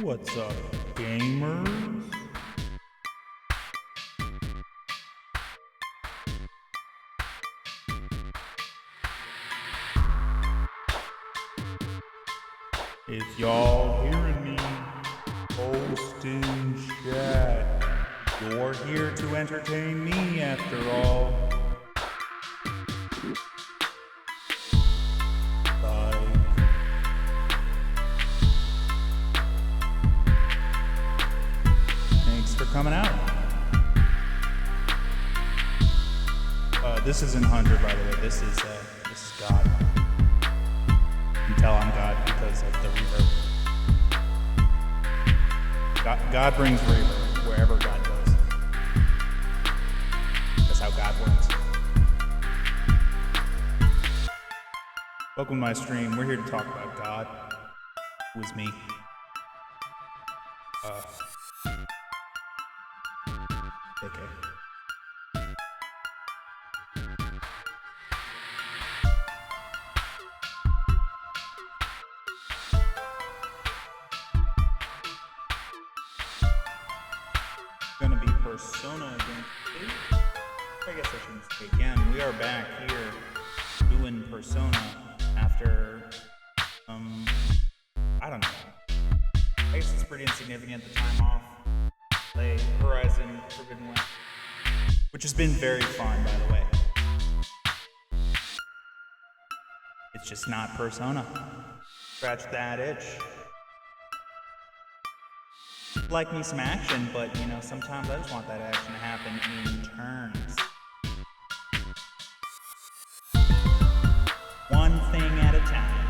What's up, gamers? Is y'all hearing me? Post in chat. You're here to entertain me after all. Thanks for coming out. This isn't Hunter, by the way. This is God. You can tell I'm God because of the reverb. God brings reverb wherever God goes. That's how God works. Welcome to my stream. We're here to talk about God, who is me. Okay. Gonna be Persona again. I guess I shouldn't say again. We are back here doing Persona after I don't know. I guess it's pretty insignificant, the time off. Play Horizon Forbidden West, which has been very fun, by the way. It's just not Persona. Scratch that itch. Like me some action, but you know, sometimes I just want that action to happen in turns. One thing at a time.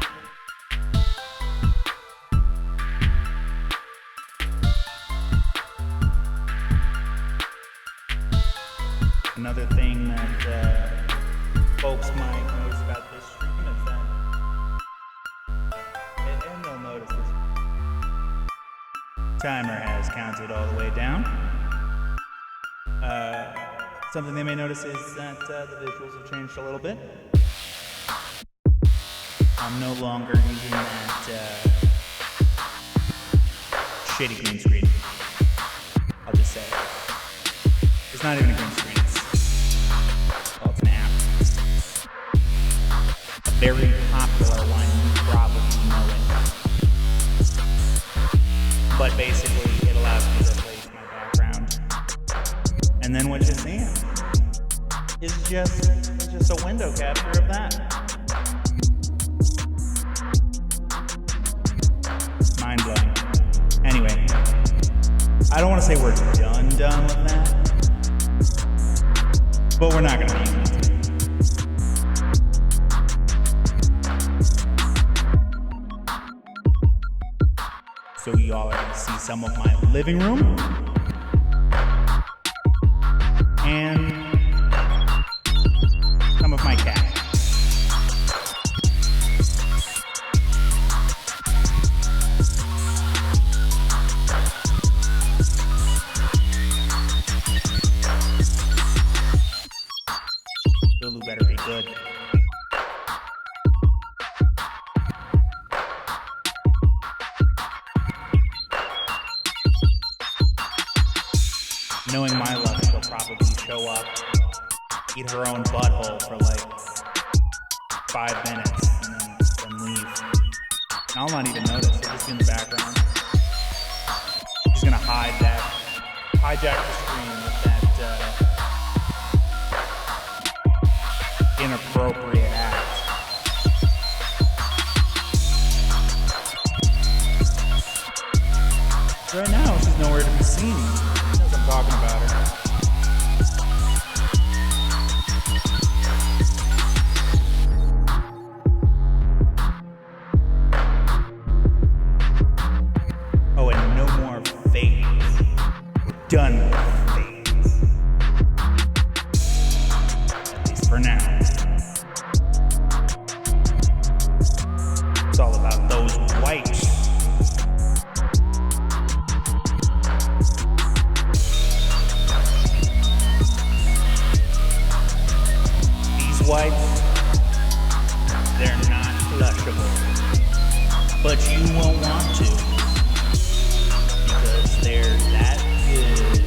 Another thing that folks might notice about this stream is that, and they'll notice this, timer has counted all the way down. Something they may notice is that the visuals have changed a little bit. I'm no longer using that shitty green screen. I'll just say it's not even a green screen. Well, it's an app. A very popular one, you probably know it. But basically, it allows me to replace my background. And then what you're seeing is just a window capture of that. Mind blowing. Anyway, I don't want to say we're done with that. But we're not going to be using it. So y'all are going to see some of my living room. And some of my cat. Lulu better be good. Knowing my luck, she'll probably show up, eat her own butthole for like 5 minutes, and then leave. And I'll not even notice. It'll just be in the background. She's gonna hide hijack the screen with that inappropriate act. Right now, she's nowhere to be seen. She knows I'm talking about her. Oh, and no more fades. We're done with fades. At least for now. It's all about those whites. These whites, they're not flushable. But you won't want to. Because they're that good.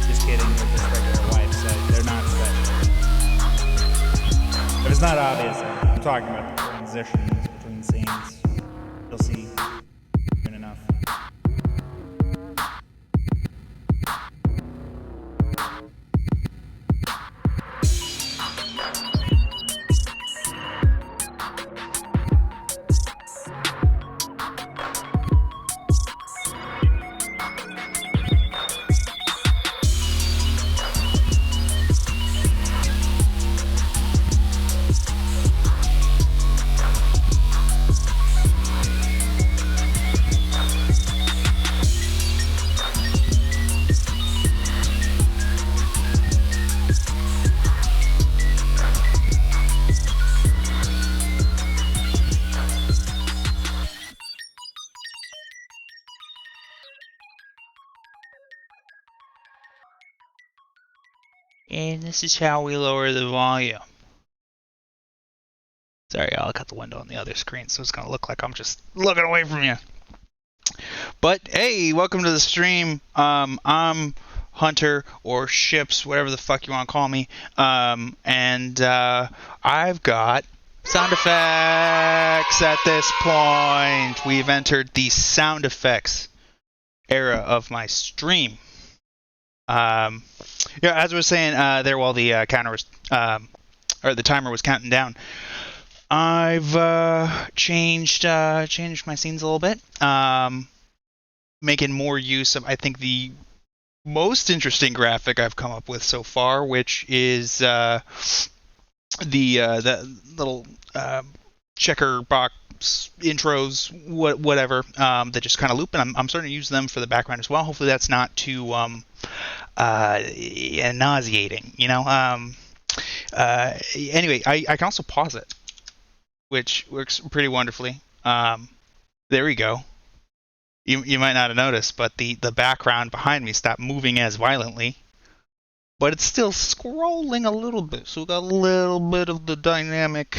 Just kidding, they're just regular whites, so they're not special. If it's not obvious, I'm talking about the transitions between scenes. You'll see soon enough. And this is how we lower the volume. Sorry, I'll cut the window on the other screen, so it's going to look like I'm just looking away from you. But hey, welcome to the stream. I'm Hunter, or Ships, whatever the fuck you want to call me. And I've got sound effects at this point. We've entered the sound effects era of my stream. Yeah, as I was saying there while the counter was, or the timer was counting down, I've changed my scenes a little bit, making more use of, I think, the most interesting graphic I've come up with so far, which is the little checker box intros, whatever, that just kind of loop, and I'm starting to use them for the background as well. Hopefully that's not too nauseating, you know. Anyway, I can also pause it, which works pretty wonderfully. There we go. You might not have noticed, but the background behind me stopped moving as violently, but it's still scrolling a little bit. So we got a little bit of the dynamic,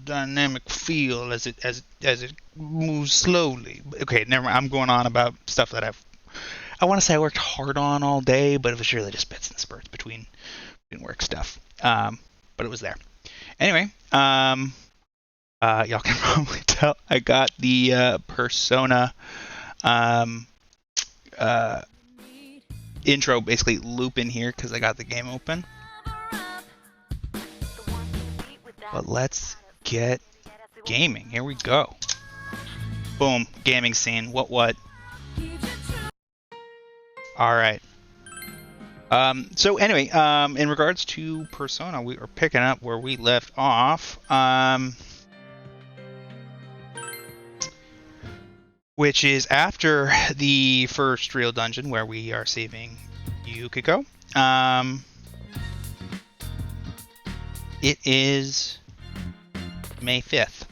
dynamic feel as it moves slowly. Okay, never mind. I'm going on about stuff that I want to say I worked hard on all day, but it was really just bits and spurts between work stuff. But it was there. Anyway, y'all can probably tell I got the Persona intro basically looping here because I got the game open. But let's get gaming. Here we go. Boom, gaming scene. What? All right. So anyway, in regards to Persona, we are picking up where we left off, which is after the first real dungeon where we are saving Yukiko. It is May 5th.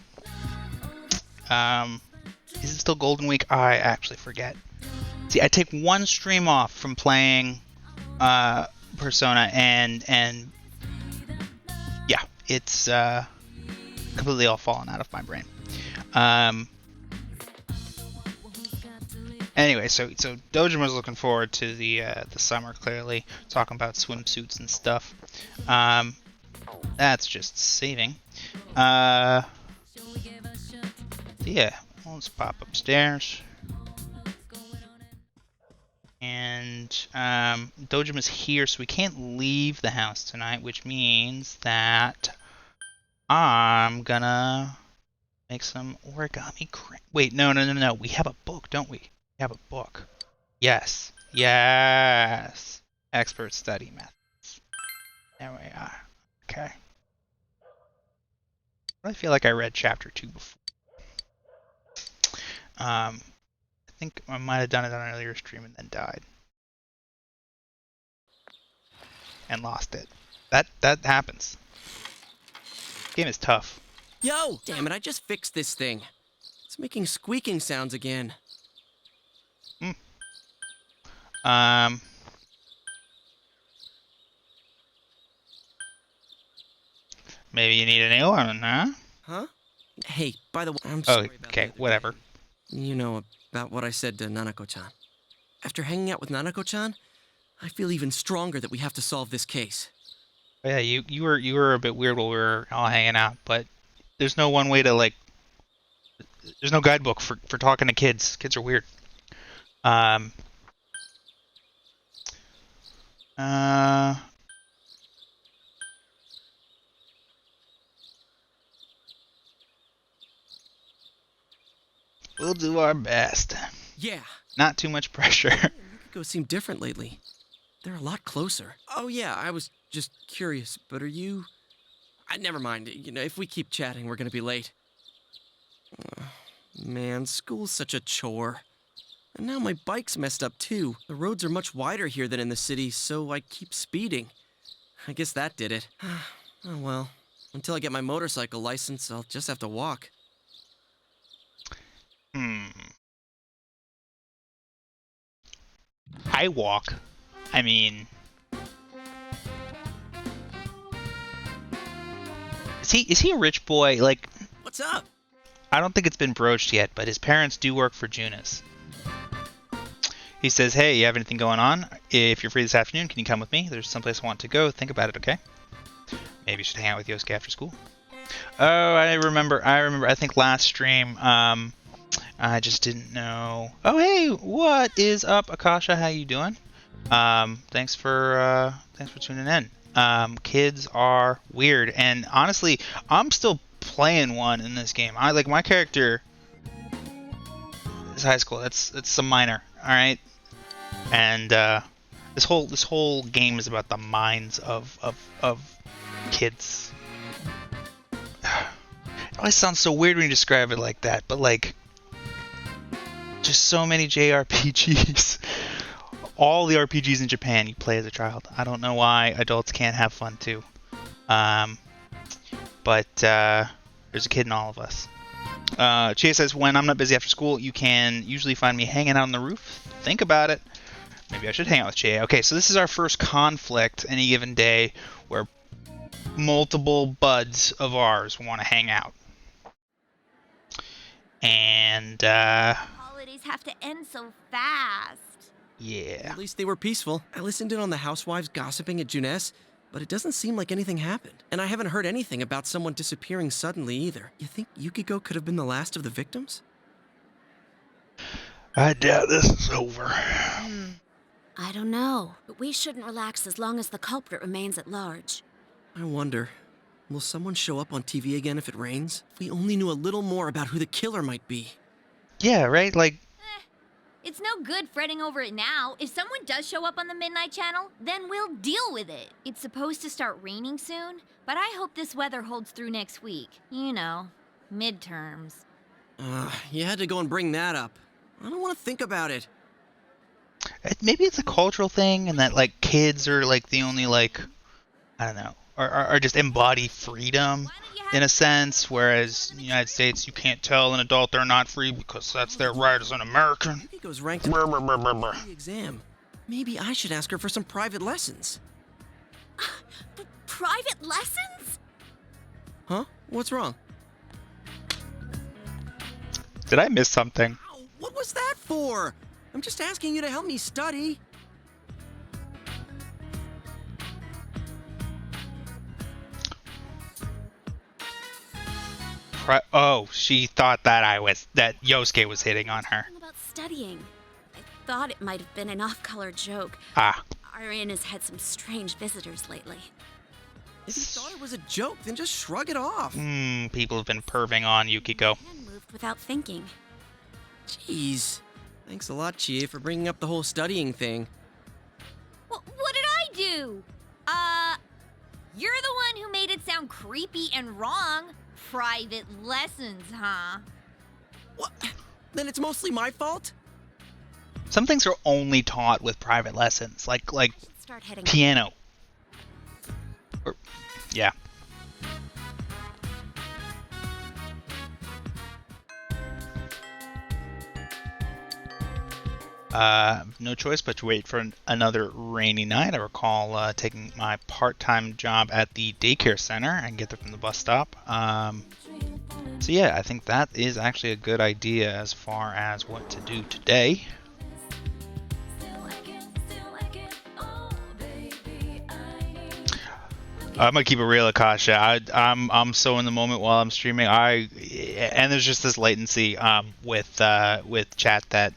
Is it still Golden Week? I actually forget. See, I take one stream off from playing Persona, and yeah, it's completely all fallen out of my brain. Anyway, so Dojima's looking forward to the summer, clearly, talking about swimsuits and stuff. That's just saving. Yeah, let's pop upstairs. And Dojima's here, so we can't leave the house tonight, which means that I'm gonna make some origami. Wait, no. We have a book, don't we? We have a book. Yes. Yes. Expert study methods. There we are. Okay. I feel like I read chapter 2 before. I think I might have done it on an earlier stream and then died. And lost it. That happens. This game is tough. Yo! Damn it, I just fixed this thing. It's making squeaking sounds again. Maybe you need a new one, huh? Huh? Hey, by the way, I'm sorry about okay, the other whatever. day. You know, about what I said to Nanako-chan. After hanging out with Nanako-chan, I feel even stronger that we have to solve this case. Yeah, you were a bit weird while we were all hanging out, but there's no one way to, like, there's no guidebook for talking to kids. Kids are weird. We'll do our best. Yeah. Not too much pressure. Go seem different lately. They're a lot closer. Oh yeah, I was just curious, but are you... never mind. You know, if we keep chatting, we're gonna be late. Man, school's such a chore. And now my bike's messed up too. The roads are much wider here than in the city, so I keep speeding. I guess that did it. Oh well. Until I get my motorcycle license, I'll just have to walk. I walk. I mean... Is he a rich boy? Like... What's up? I don't think it's been broached yet, but his parents do work for Junis. He says, hey, you have anything going on? If you're free this afternoon, can you come with me? There's someplace I want to go. Think about it, okay? Maybe you should hang out with Yosuke after school. Oh, I remember. I think last stream, I just didn't know. Oh, hey, what is up, Akasha? How you doing? Thanks for tuning in. Kids are weird, and honestly, I'm still playing one in this game. My character is high school. It's some minor, all right. And this whole game is about the minds of kids. It always sounds so weird when you describe it like that, but like, just so many JRPGs. All the RPGs in Japan you play as a child. I don't know why adults can't have fun too. But there's a kid in all of us. Chia says, when I'm not busy after school, you can usually find me hanging out on the roof. Think about it. Maybe I should hang out with Chia. Okay, so this is our first conflict any given day where multiple buds of ours want to hang out. And, holidays have to end so fast. Yeah. At least they were peaceful. I listened in on the housewives gossiping at Junes, but it doesn't seem like anything happened. And I haven't heard anything about someone disappearing suddenly either. You think Yukiko could have been the last of the victims? I doubt this is over. I don't know, but we shouldn't relax as long as the culprit remains at large. I wonder, will someone show up on TV again if it rains? If we only knew a little more about who the killer might be. Yeah, right? Like... It's no good fretting over it now. If someone does show up on the Midnight Channel, then we'll deal with it. It's supposed to start raining soon, but I hope this weather holds through next week. You know, midterms. You had to go and bring that up. I don't want to think about it. Maybe it's a cultural thing, and that, like, kids are, like, the only, like, I don't know, are just embody freedom in a sense, whereas in the United States, you can't tell an adult they're not free because that's their right as an American. Yukiko's ranked the exam. Maybe I should ask her for some private lessons. Private lessons? Huh? What's wrong? Did I miss something? Ow, what was that for? I'm just asking you to help me study. Oh, she thought that that Yosuke was hitting on her. Something about studying. I thought it might have been an off-color joke. Ah. Arian has had some strange visitors lately. If you thought it was a joke, then just shrug it off. People have been perving on Yukiko. Ken moved without thinking. Jeez. Thanks a lot, Chie, for bringing up the whole studying thing. What did I do? You're the one who made it sound creepy and wrong. Private lessons, huh? What? Then it's mostly my fault? Some things are only taught with private lessons, like Start heading. piano. Or, yeah. No choice but to wait for another rainy night. I recall taking my part-time job at the daycare center and get there from the bus stop. So yeah, I think that is actually a good idea as far as what to do today. I'm gonna keep it real, Akasha. I'm so in the moment while I'm streaming. And there's just this latency with chat that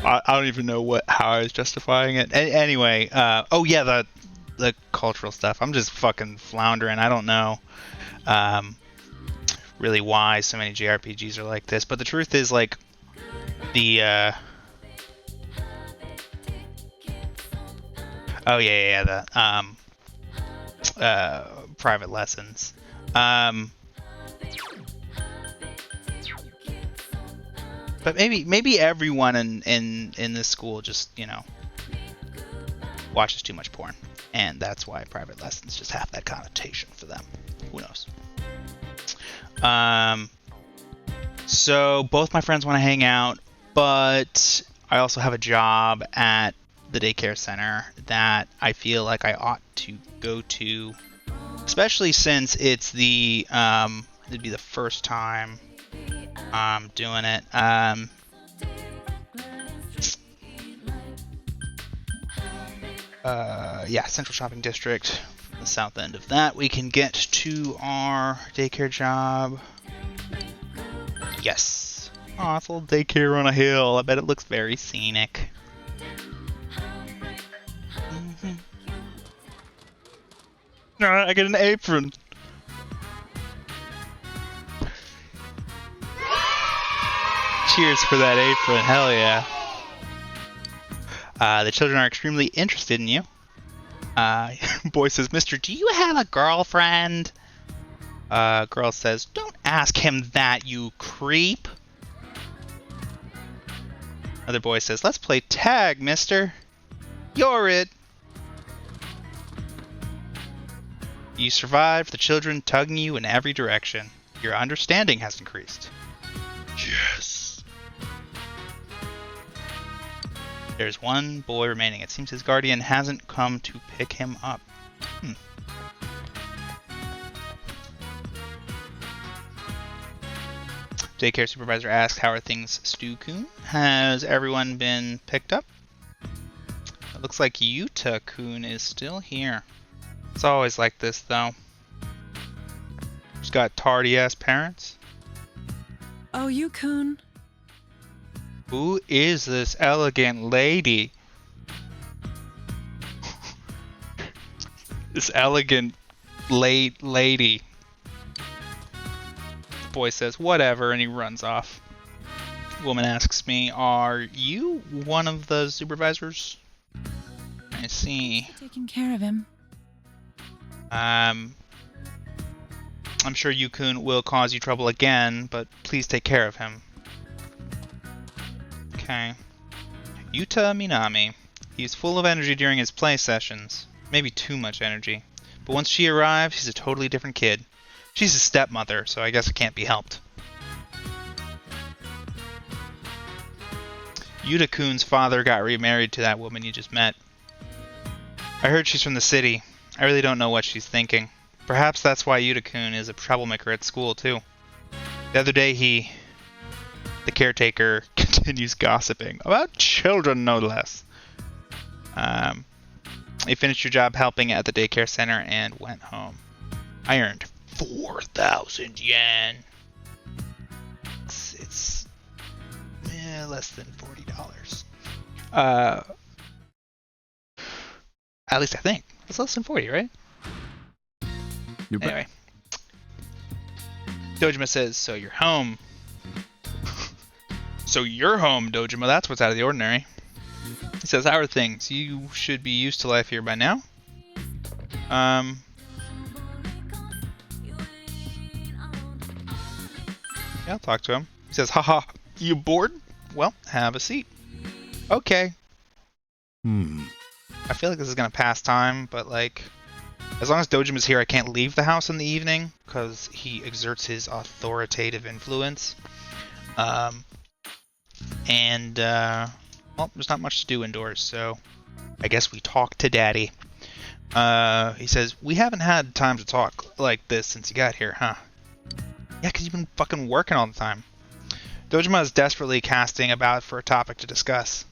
I don't even know how I was justifying it. Anyway, oh yeah, the cultural stuff. I'm just fucking floundering. I don't know really why so many JRPGs are like this, but the truth is, like, the oh yeah, the private lessons. But maybe everyone in this school just, you know, watches too much porn, and that's why private lessons just have that connotation for them. Who knows? So both my friends want to hang out, but I also have a job at the daycare center that I feel like I ought to go to, especially since it's the it'd be the first time I'm doing it. Yeah, Central Shopping District. From the south end of that, we can get to our daycare job. Yes. Oh, it's a little daycare on a hill. I bet it looks very scenic. Alright, I get an apron. Cheers for that apron, hell yeah. The children are extremely interested in you. Boy says, Mister, do you have a girlfriend? Girl says, don't ask him that, you creep. Other boy says, let's play tag, mister. You're it. You survived, the children tugging you in every direction. Your understanding has increased. Yes. There's one boy remaining. It seems his guardian hasn't come to pick him up. Daycare supervisor asks, how are things, Stu-kun? Has everyone been picked up? It looks like Yuta-kun is still here. It's always like this, though. She's got tardy-ass parents. Oh, Yu-kun. Who is this elegant lady? This elegant lady. The boy says, whatever, and he runs off. The woman asks me, are you one of the supervisors? I see. Taking care of him. I'm sure Yu-kun will cause you trouble again, but please take care of him. Okay. Yuta Minami. He's full of energy during his play sessions. Maybe too much energy. But once she arrives, he's a totally different kid. She's a stepmother, so I guess it can't be helped. Yuta-kun's father got remarried to that woman you just met. I heard she's from the city. I really don't know what she's thinking. Perhaps that's why Yuta-kun is a troublemaker at school, too. The other day the caretaker continues gossiping. About children, no less. You finished your job helping at the daycare center and went home. I earned 4,000 yen. It's less than $40. At least I think. It's less than 40, right? Anyway. Dojima says, so you're home. So you're home, Dojima. That's what's out of the ordinary. He says, how are things? You should be used to life here by now. Yeah, I'll talk to him. He says, haha, you bored? Well, have a seat. Okay. I feel like this is gonna pass time, but like, as long as Dojima's here, I can't leave the house in the evening because he exerts his authoritative influence. Well, there's not much to do indoors, so I guess we talk to Daddy. He says, we haven't had time to talk like this since you got here, huh? Yeah, because you've been fucking working all the time. Dojima is desperately casting about for a topic to discuss.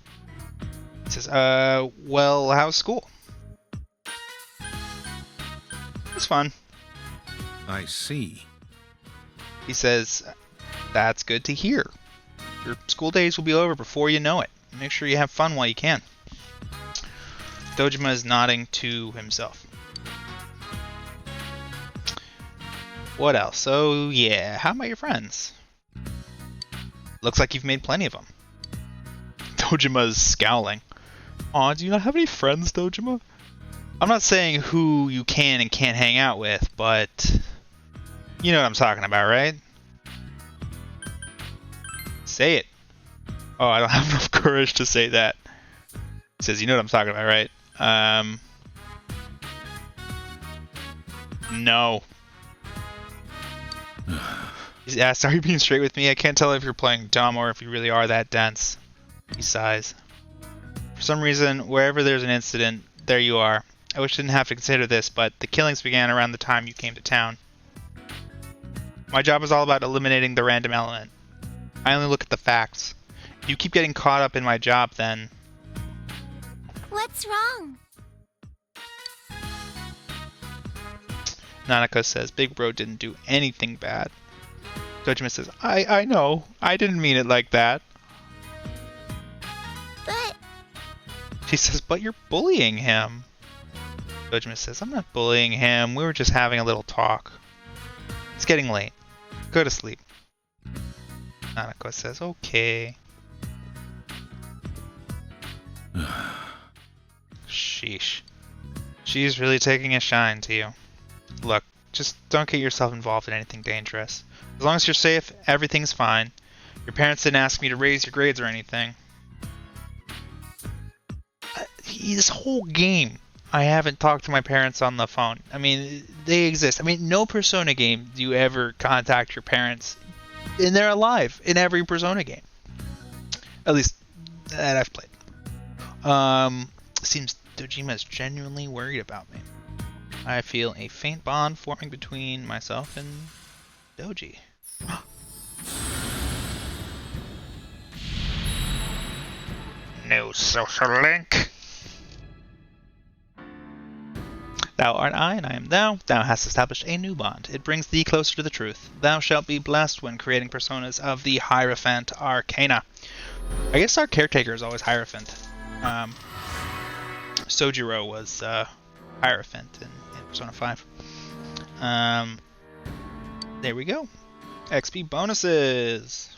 He says, well, how's school? It's fun. I see. He says, that's good to hear. Your school days will be over before you know it. Make sure you have fun while you can. Dojima is nodding to himself. What else? Oh, yeah. How about your friends? Looks like you've made plenty of them. Dojima's scowling. Aw, do you not have any friends, Dojima? I'm not saying who you can and can't hang out with, but you know what I'm talking about, right? Say it. Oh, I don't have enough courage to say that. He says, you know what I'm talking about, right? No. He's asked, are you being straight with me? I can't tell if you're playing dumb or if you really are that dense. He sighs. For some reason, wherever there's an incident, there you are. I wish I didn't have to consider this, but the killings began around the time you came to town. My job is all about eliminating the random element. I only look at the facts. If you keep getting caught up in my job, then... What's wrong? Nanako says, Big Bro didn't do anything bad. Dojima says, I know. I didn't mean it like that. But... She says, but you're bullying him. Dojima says, I'm not bullying him. We were just having a little talk. It's getting late. Go to sleep. Nanako says, okay. Sheesh. She's really taking a shine to you. Look, just don't get yourself involved in anything dangerous. As long as you're safe, everything's fine. Your parents didn't ask me to raise your grades or anything. This whole game, I haven't talked to my parents on the phone. I mean, they exist. I mean, no Persona game do you ever contact your parents, and they're alive in every Persona game. At least that I've played. Seems Dojima is genuinely worried about me. I feel a faint bond forming between myself and Doji. No social link. Thou art I, and I am thou. Thou hast established a new bond. It brings thee closer to the truth. Thou shalt be blessed when creating personas of the Hierophant Arcana. I guess our caretaker is always Hierophant. Sojiro was Hierophant in Persona 5. There we go. XP bonuses.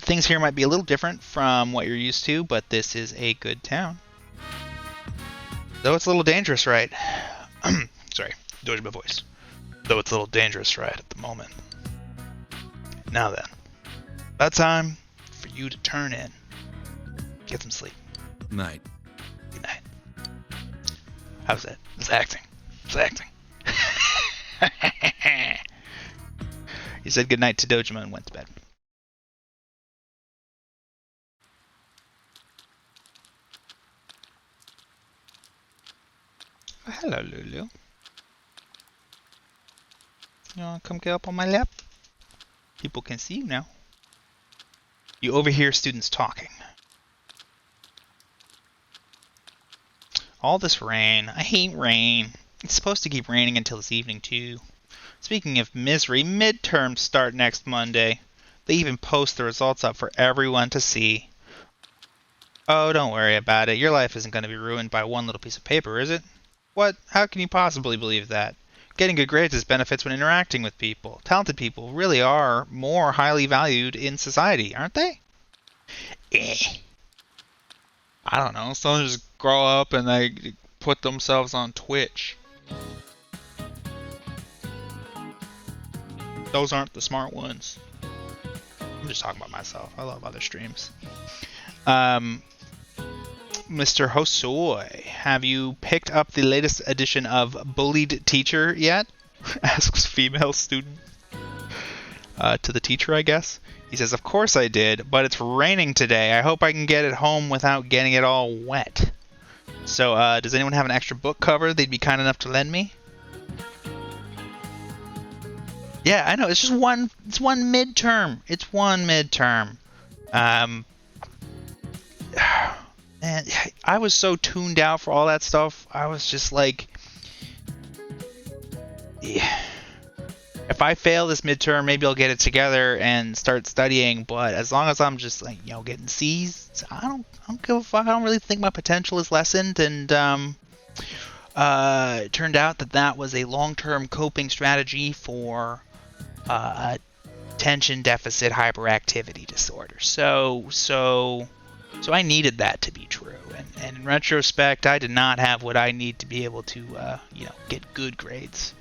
Things here might be a little different from what you're used to, but this is a good town. Though it's a little dangerous, right? Sorry, Dojima voice. Though it's a little dangerous, right, at the moment. Now then. About time for you to turn in. Get some sleep. Night. Good night. How's that? It's acting. It's acting. He said goodnight to Dojima and went to bed. Oh, hello, Lulu. You wanna come get up on my lap? People can see you now. You overhear students talking. All this rain. I hate rain. It's supposed to keep raining until this evening, too. Speaking of misery, midterms start next Monday. They even post the results up for everyone to see. Oh, don't worry about it. Your life isn't going to be ruined by one little piece of paper, is it? What? How can you possibly believe that? Getting good grades has benefits when interacting with people. Talented people really are more highly valued in society, aren't they? I don't know. Some just grow up and they put themselves on Twitch. Those aren't the smart ones. I'm just talking about myself. I love other streams. Mr. Hosoi, have you picked up the latest edition of Bullied Teacher yet? Asks female student. To the teacher, I guess. He says, of course I did, but it's raining today. I hope I can get it home without getting it all wet. So, does anyone have an extra book cover they'd be kind enough to lend me? Yeah, I know. It's just one. It's one midterm. It's one midterm. And I was so tuned out for all that stuff. I was just like, yeah. If I fail this midterm, maybe I'll get it together and start studying. But as long as I'm just like, getting C's, I don't give a fuck. I don't really think my potential is lessened. And it turned out that was a long-term coping strategy for attention deficit hyperactivity disorder. So I needed that to be true. And in retrospect, I did not have what I need to be able to, get good grades.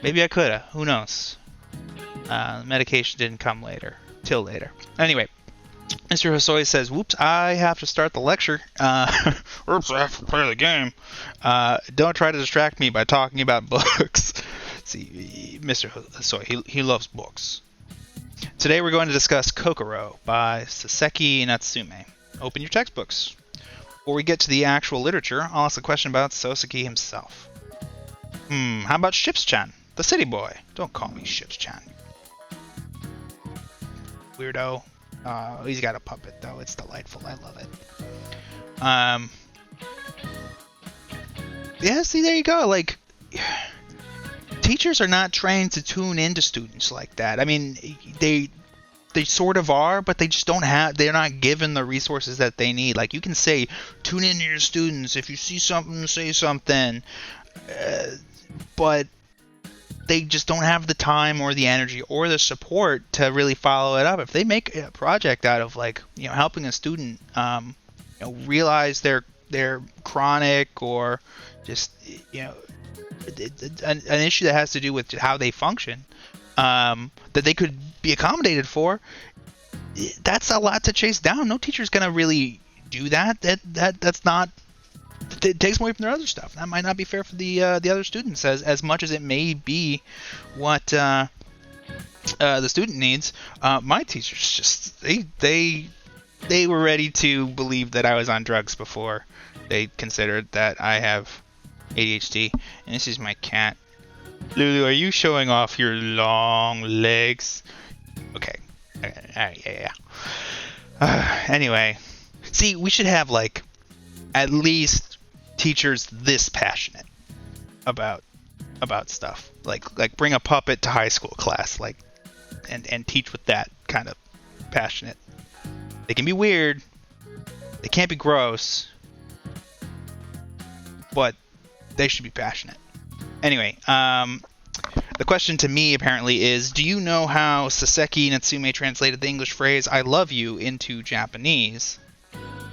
Maybe I coulda. Who knows? The medication didn't come till later. Anyway, Mr. Hosoi says, whoops, I have to start the lecture. Oops, I have to play the game. Don't try to distract me by talking about books. See, Mr. Hosoi, he loves books. Today we're going to discuss Kokoro by Saseki Natsume. Open your textbooks. Before we get to the actual literature, I'll ask a question about Soseki himself. How about Ships-chan, the city boy? Don't call me Ships-chan. Weirdo. He's got a puppet, though. It's delightful. I love it. Yeah, see, there you go. Like, teachers are not trained to tune into students like that. I mean, they sort of are, but they just don't have, they're not given the resources that they need. Like, you can say, tune into your students. If you see something, say something. But they just don't have the time or the energy or the support to really follow it up. If they make a project out of, like, helping a student, realize their chronic or just, an issue that has to do with how they function, that they could be accommodated for, that's a lot to chase down. No teacher's gonna really do that. That's not. It takes them away from their other stuff. That might not be fair for the other students as much as it may be what the student needs. My teachers just they were ready to believe that I was on drugs before they considered that I have ADHD. And this is my cat. Lulu, are you showing off your long legs? Okay. Yeah. Anyway, see, we should have like at least teachers this passionate about stuff. Like bring a puppet to high school class, like, and teach with that kind of passionate. They can be weird. They can't be gross. But they should be passionate. Anyway, the question to me apparently is, do you know how Saseki Natsume translated the English phrase "I love you" into Japanese?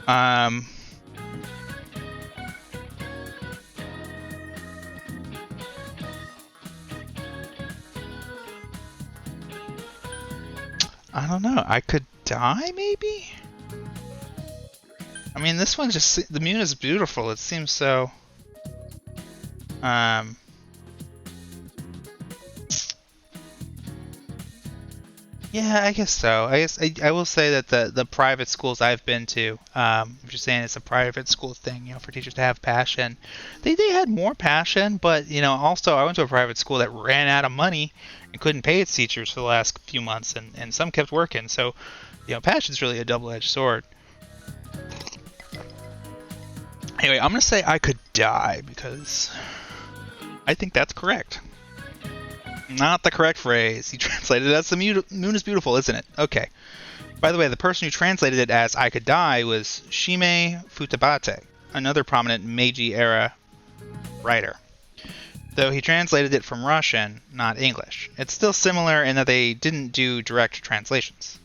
I don't know. I could die, maybe? I mean, this one just... The moon is beautiful. It seems so... Yeah, I guess so. I guess I will say that the private schools I've been to, I'm just saying it's a private school thing, for teachers to have passion. They had more passion, but, also I went to a private school that ran out of money and couldn't pay its teachers for the last few months, and some kept working. So, passion's really a double-edged sword. Anyway, I'm going to say I could die because I think that's correct. Not the correct phrase. He translated it as the moon is beautiful, isn't it? Okay. By the way, the person who translated it as I could die was Shime Futabate, another prominent Meiji-era writer. Though he translated it from Russian, not English. It's still similar in that they didn't do direct translations.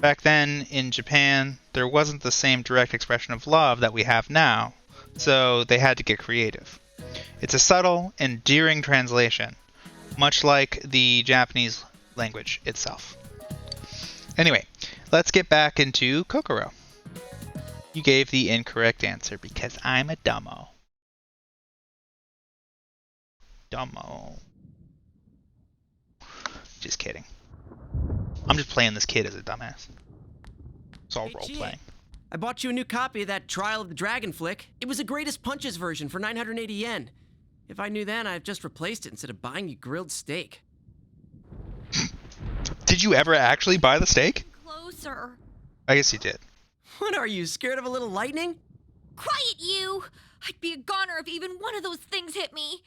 Back then, in Japan, there wasn't the same direct expression of love that we have now, so they had to get creative. It's a subtle, endearing translation, much like the Japanese language itself. Anyway, let's get back into Kokoro. You gave the incorrect answer because I'm a dumbo. Dumbo. Just kidding. I'm just playing this kid as a dumbass. It's all Hey, role G, playing. I bought you a new copy of that Trial of the Dragon flick. It was a Greatest Punches version for 980 yen. If I knew then, I'd have just replaced it instead of buying you grilled steak. Did you ever actually buy the steak? Closer. I guess you did. What are you, scared of a little lightning? Quiet, you! I'd be a goner if even one of those things hit me.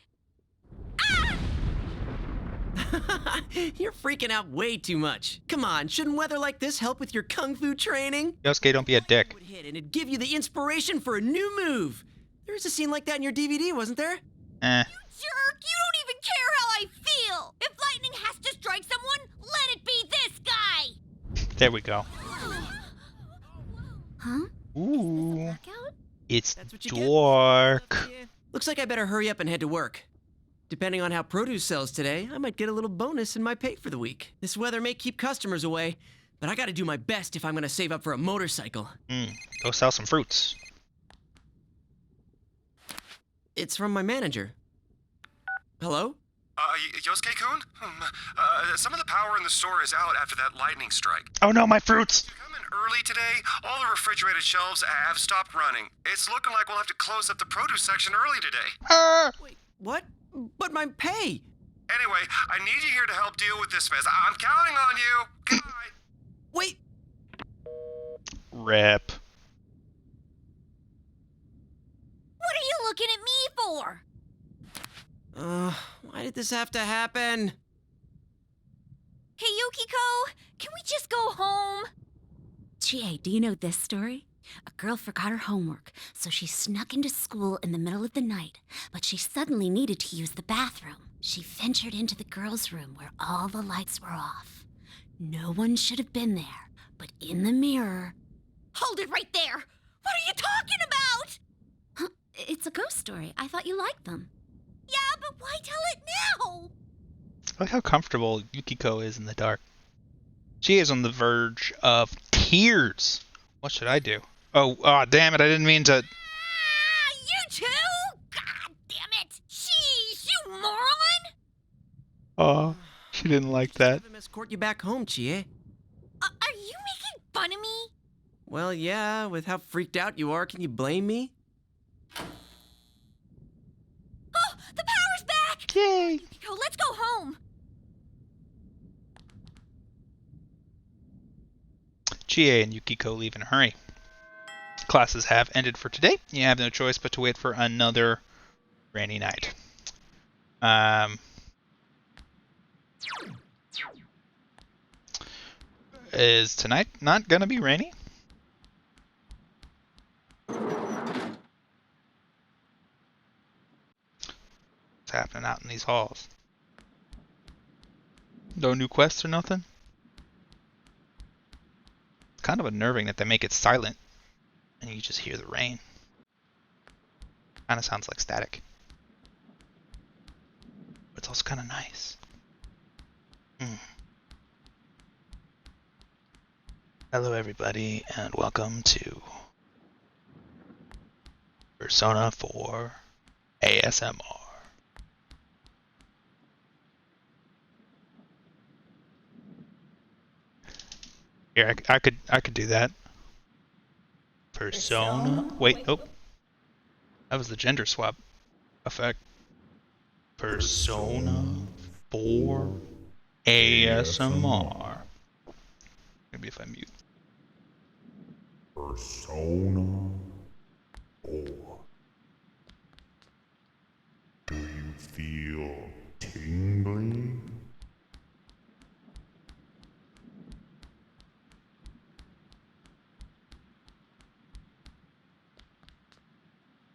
You're freaking out way too much. Come on, shouldn't weather like this help with your kung fu training? Yosuke, don't be a dick. Would hit and it'd give you the inspiration for a new move. There was a scene like that in your DVD, wasn't there? Jerk, you don't even care how I feel! If lightning has to strike someone, let it be this guy! There we go. Huh? Ooh. Blackout? It's That's what you get. dark. Looks like I better hurry up and head to work. Depending on how produce sells today, I might get a little bonus in my pay for the week. This weather may keep customers away, but I gotta do my best if I'm gonna save up for a motorcycle. Go sell some fruits. It's from my manager. Hello? Yosuke-kun? Some of the power in the store is out after that lightning strike. Oh no, my fruits! Come in early today, all the refrigerated shelves have stopped running. It's looking like we'll have to close up the produce section early today. Ah! Wait, what? But my pay! Anyway, I need you here to help deal with this mess. I'm counting on you. Goodbye. Wait! Rip. What are you looking at me for? Why did this have to happen? Hey, Yukiko, can we just go home? Chie, do you know this story? A girl forgot her homework, so she snuck into school in the middle of the night, but she suddenly needed to use the bathroom. She ventured into the girls' room where all the lights were off. No one should have been there, but in the mirror... Hold it right there! What are you talking about? Huh, it's a ghost story. I thought you liked them. Yeah, but why tell it now? I like how comfortable Yukiko is in the dark. She is on the verge of tears. What should I do? Oh, damn it, I didn't mean to... Ah, you two? God damn it! Jeez, you moron! Oh, she didn't like that. Have him escort you back home, Chie. Are you making fun of me? Well, yeah, with how freaked out you are, can you blame me? Oh, the power's back! Yay! Yukiko, let's go home. Chie and Yukiko leave in a hurry. Classes have ended for today. You have no choice but to wait for another rainy night. Is tonight not gonna be rainy? What's happening out in these halls? No new quests or nothing? It's kind of unnerving that they make it silent and you just hear the rain. Kind of sounds like static. But it's also kind of nice. Hello everybody and welcome to Persona 4 ASMR. Here, I could do that. Persona. Wait, oh. That was the gender swap effect. Persona 4 ASMR. Maybe if I mute. Persona 4. Do you feel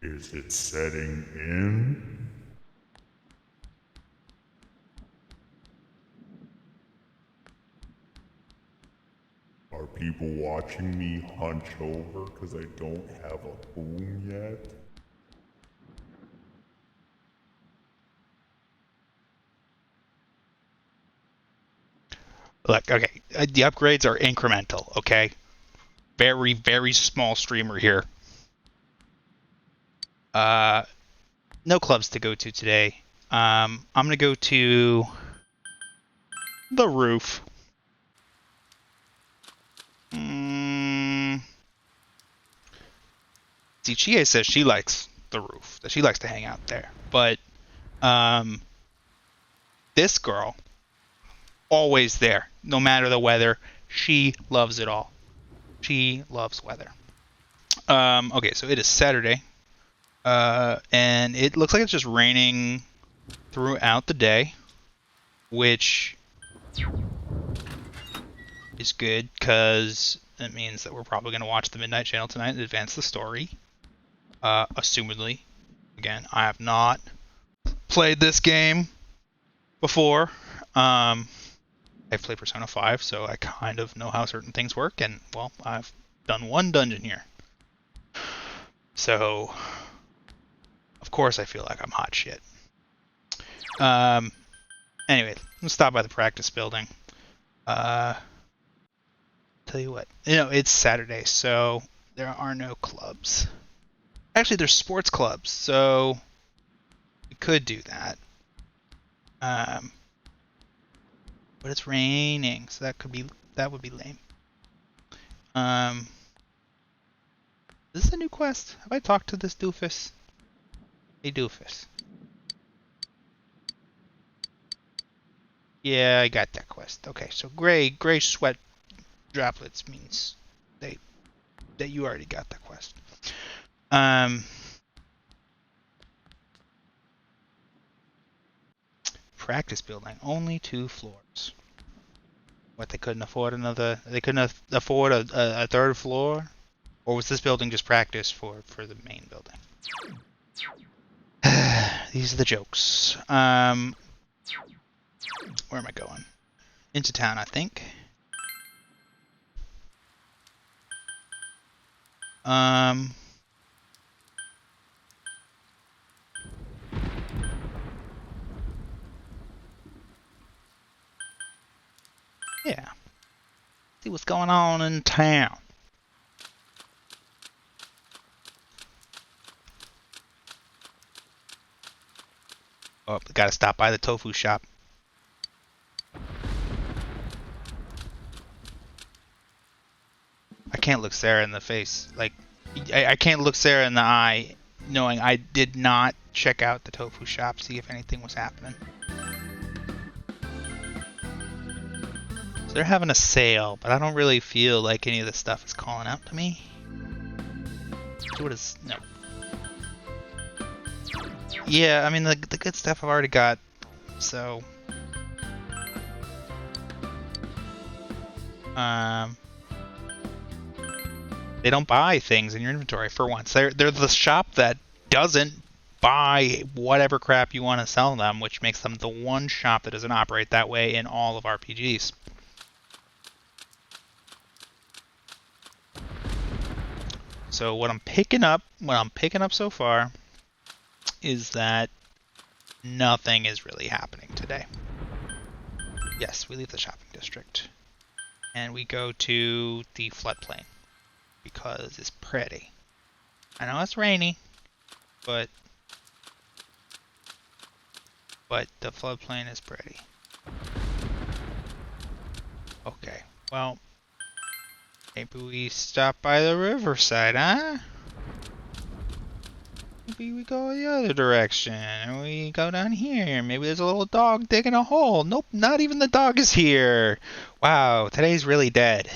Is it setting in? Are people watching me hunch over because I don't have a boom yet? Look, okay, the upgrades are incremental, okay? Very, very small streamer here. No clubs to go to today. I'm gonna go to the roof. See, Chie says she likes the roof, that she likes to hang out there. But this girl, always there, no matter the weather. She loves it all. She loves weather. Okay, so it is Saturday. And it looks like it's just raining throughout the day, which is good because it means that we're probably going to watch the Midnight Channel tonight and advance the story. Assumedly. Again, I have not played this game before. I've played Persona 5, so I kind of know how certain things work, and, well, I've done one dungeon here. So, of course I feel like I'm hot shit. Anyway, let's stop by the practice building. Tell you what, it's Saturday, so there are no clubs. Actually, there's sports clubs, so we could do that. But it's raining, so that would be lame. Is this a new quest? Have I talked to this doofus? Hey, doofus. Yeah, I got that quest. Okay, so gray sweat droplets means that you already got that quest. Practice building, only 2 floors. What, they couldn't afford a third floor? Or was this building just practice for the main building? These are the jokes. Where am I going? Into town, I think. Yeah. See what's going on in town. Oh, gotta stop by the tofu shop. I can't look Sarah in the face. Like, I can't look Sarah in the eye knowing I did not check out the tofu shop, see if anything was happening. So they're having a sale, but I don't really feel like any of this stuff is calling out to me. So what is... no. Yeah, I mean, the good stuff I've already got, so... They don't buy things in your inventory for once. They're the shop that doesn't buy whatever crap you want to sell them, which makes them the one shop that doesn't operate that way in all of RPGs. So what I'm picking up so far is that nothing is really happening today. Yes, we leave the shopping district and we go to the floodplain because it's pretty. I know it's rainy, but the floodplain is pretty. Okay, well, maybe we stop by the riverside, huh? Maybe we go the other direction, and we go down here. Maybe there's a little dog digging a hole. Nope, not even the dog is here. Wow, today's really dead.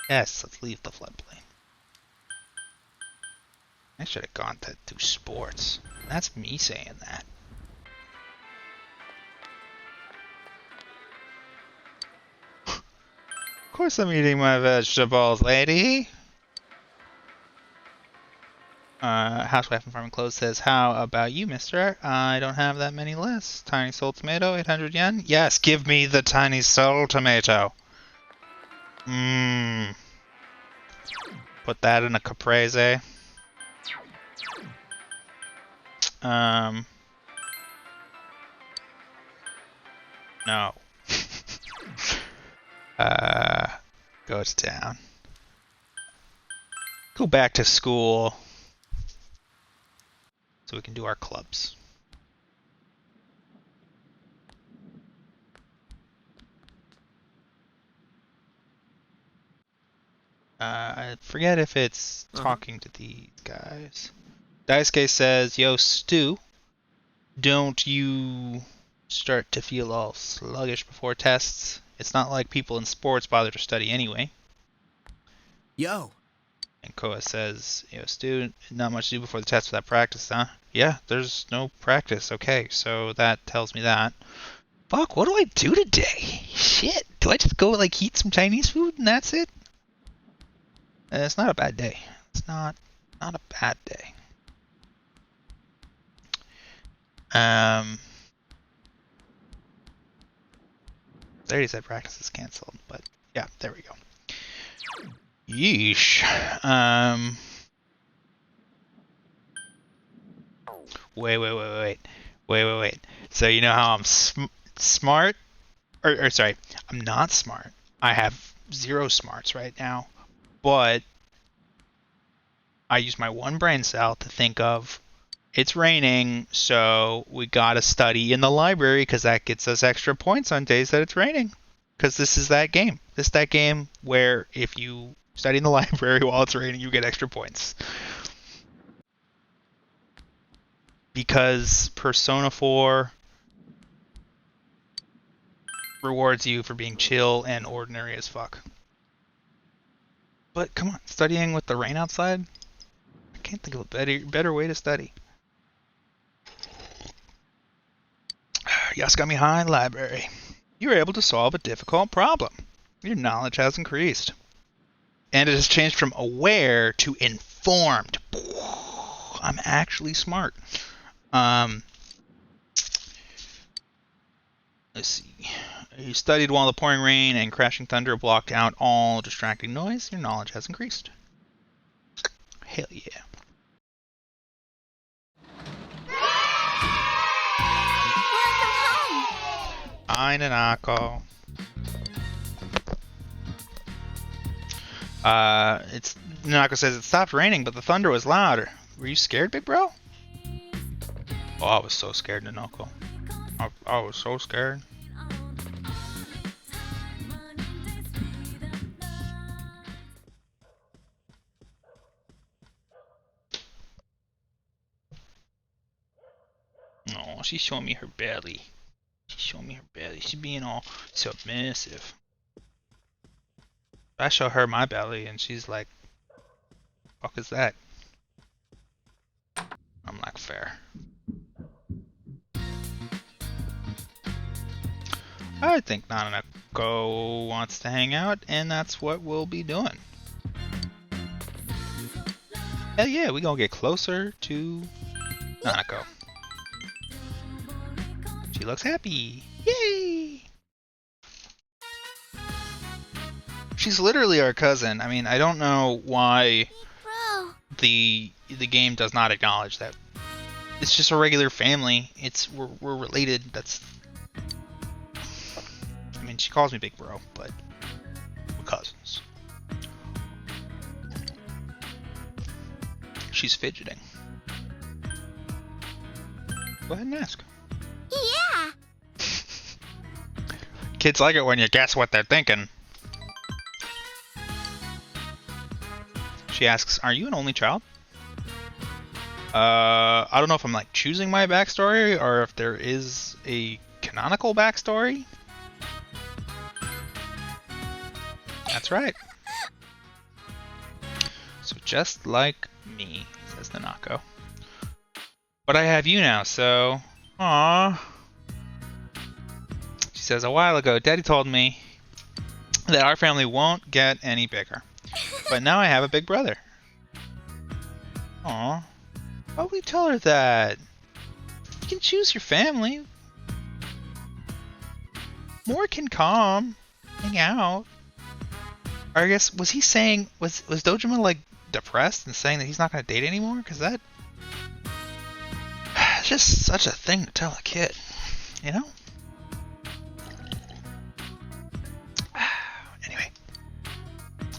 Yes, let's leave the floodplain. I should have gone to do sports. That's me saying that. course I'm eating my vegetables, lady. Housewife and Farming Clothes says, how about you, mister? I don't have that many lists. Tiny soul tomato, 800 yen? Yes, give me the tiny soul tomato. Mmm. Put that in a caprese. No. Go to town. Go back to school. So we can do our clubs. I forget if it's talking to these guys. Daisuke says, yo, Stu, don't you start to feel all sluggish before tests? It's not like people in sports bother to study anyway. Yo. And Koa says, yo, Stu, not much to do before the test without practice, huh? Yeah, there's no practice. Okay, so that tells me that. Fuck, what do I do today? Shit, do I just go, like, eat some Chinese food and that's it? It's not a bad day. It's not a bad day. They already said practice is canceled, but yeah, there we go. Yeesh. Wait. So you know how I'm smart? Or sorry, I'm not smart. I have 0 smarts right now. But I use my one brain cell to think of, it's raining, so we gotta study in the library because that gets us extra points on days that it's raining. Because this is that game. This is that game where if you study in the library while it's raining, you get extra points. Because Persona 4 rewards you for being chill and ordinary as fuck. But come on, studying with the rain outside? I can't think of a better way to study. Yasukami High Library. You were able to solve a difficult problem. Your knowledge has increased. And it has changed from aware to informed. I'm actually smart. Let's see. You studied while the pouring rain and crashing thunder blocked out all distracting noise. Your knowledge has increased. Hell yeah. Hi, Nanako. Nanako says it stopped raining, but the thunder was louder. Were you scared, big bro? Oh, I was so scared, Nanako. I was so scared. Oh, she's showing me her belly. She's showing me her belly. She's being all submissive. I show her my belly and she's like, fuck is that? I'm like, fair. I think Nanako wants to hang out, and that's what we'll be doing. Hell yeah, we gonna get closer to Nanako. She looks happy. Yay! She's literally our cousin. I mean, I don't know why the game does not acknowledge that. It's just a regular family. We're related. That's. I mean, she calls me Big Bro, but we're cousins. She's fidgeting. Go ahead and ask. Yeah. Kids like it when you guess what they're thinking. She asks, are you an only child? I don't know if I'm like choosing my backstory or if there is a canonical backstory. That's right. So just like me, says Nanako. But I have you now, so... Aww. She says, a while ago, Daddy told me that our family won't get any bigger. But now I have a big brother. Aw. Why would we tell her that? You can choose your family. More can come. Hang out. Or I guess, was he saying, was Dojima like depressed and saying that he's not going to date anymore? Because that... it's just such a thing to tell a kid. You know? Anyway.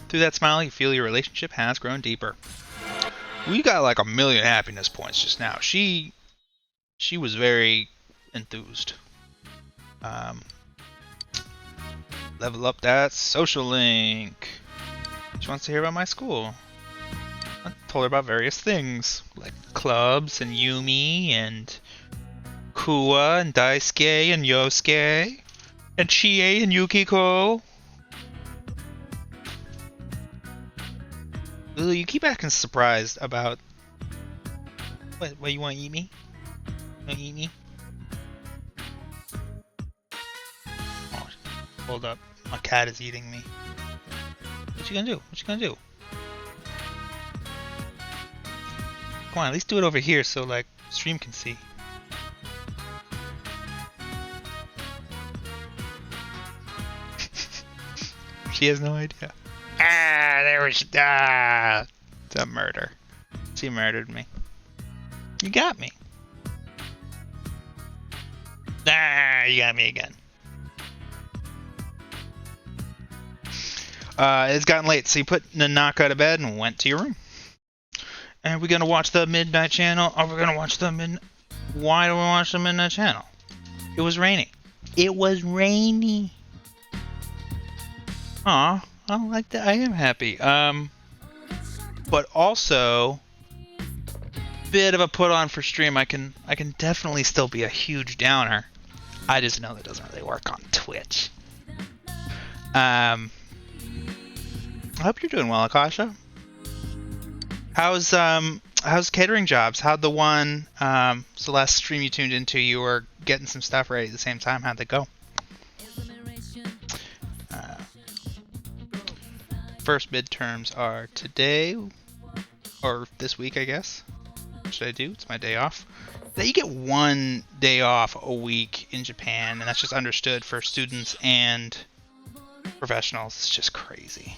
Through that smile, you feel your relationship has grown deeper. We got like 1,000,000 happiness points just now. She was very enthused. Level up that social link. She wants to hear about my school. I told her about various things, like clubs and Yumi and Kua and Daisuke and Yosuke and Chie and Yukiko. Lulu, you keep acting surprised about... What, you want to eat me? You want to eat me? Oh, hold up. My cat is eating me. What you gonna do? What you gonna do? Come on, at least do it over here so, like, stream can see. She has no idea. There was... It's a murder. She murdered me. You got me. You got me again. It's gotten late, so you put Nanaka to bed and went to your room. And we're gonna watch the Midnight Channel. Why do we watch the Midnight Channel? It was raining. It was rainy. Aw, I like that. I am happy. But also, bit of a put on for stream. I can definitely still be a huge downer. I just know that doesn't really work on Twitch. I hope you're doing well, Akasha. How's catering jobs? How'd the one so last stream you tuned into, you were getting some stuff ready at the same time. How'd that go? First midterms are today or this week, I guess. What should I do? It's my day off. That you get 1 day off a week in Japan, and that's just understood for students and professionals. It's just crazy.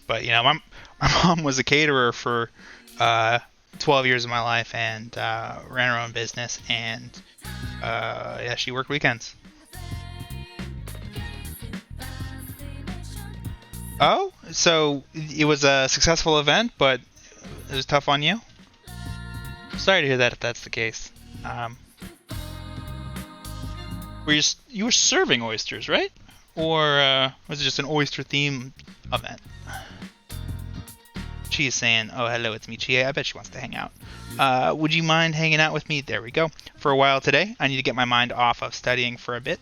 But you know, my mom was a caterer for 12 years of my life and ran her own business, and yeah, she worked weekends. Oh, so it was a successful event, but it was tough on you? Sorry to hear that if that's the case. You were serving oysters, right? Or was it just an oyster-themed event? Chie is saying, oh, hello, it's me, Chie. I bet she wants to hang out. Would you mind hanging out with me? There we go. For a while today, I need to get my mind off of studying for a bit.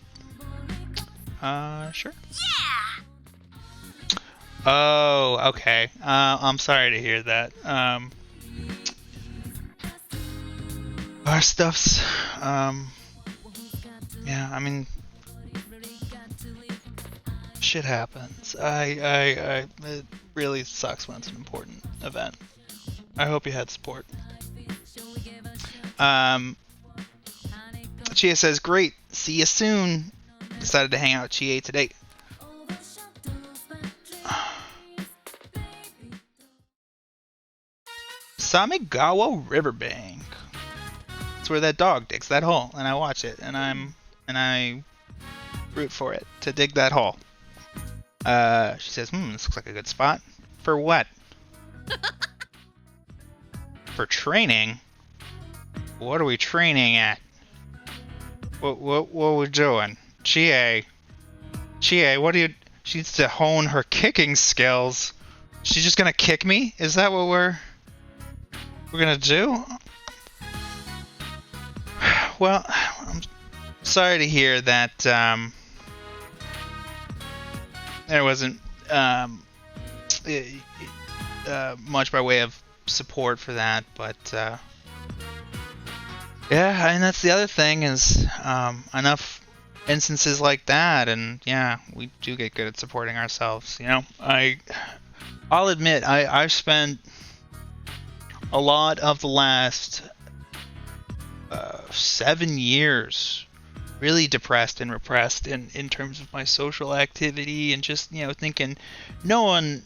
Sure. Yeah! Oh, okay. I'm sorry to hear that. Our stuff's, yeah, I mean, shit happens. It really sucks when it's an important event. I hope you had support. Chia says, great, see you soon. Decided to hang out with Chie today. Samigawa Riverbank. That's where that dog digs that hole, and I watch it, and I root for it to dig that hole. She says, this looks like a good spot. For what? For training? What are we training at? What are we doing? Chie, what do you... She needs to hone her kicking skills. She's just gonna kick me? Is that what we're gonna do? Well, I'm sorry to hear that there wasn't much by way of support for that, but yeah, and that's the other thing is enough instances like that, and yeah, we do get good at supporting ourselves. You know, I'll admit I've spent a lot of the last 7 years really depressed and repressed in terms of my social activity, and just, you know, thinking no one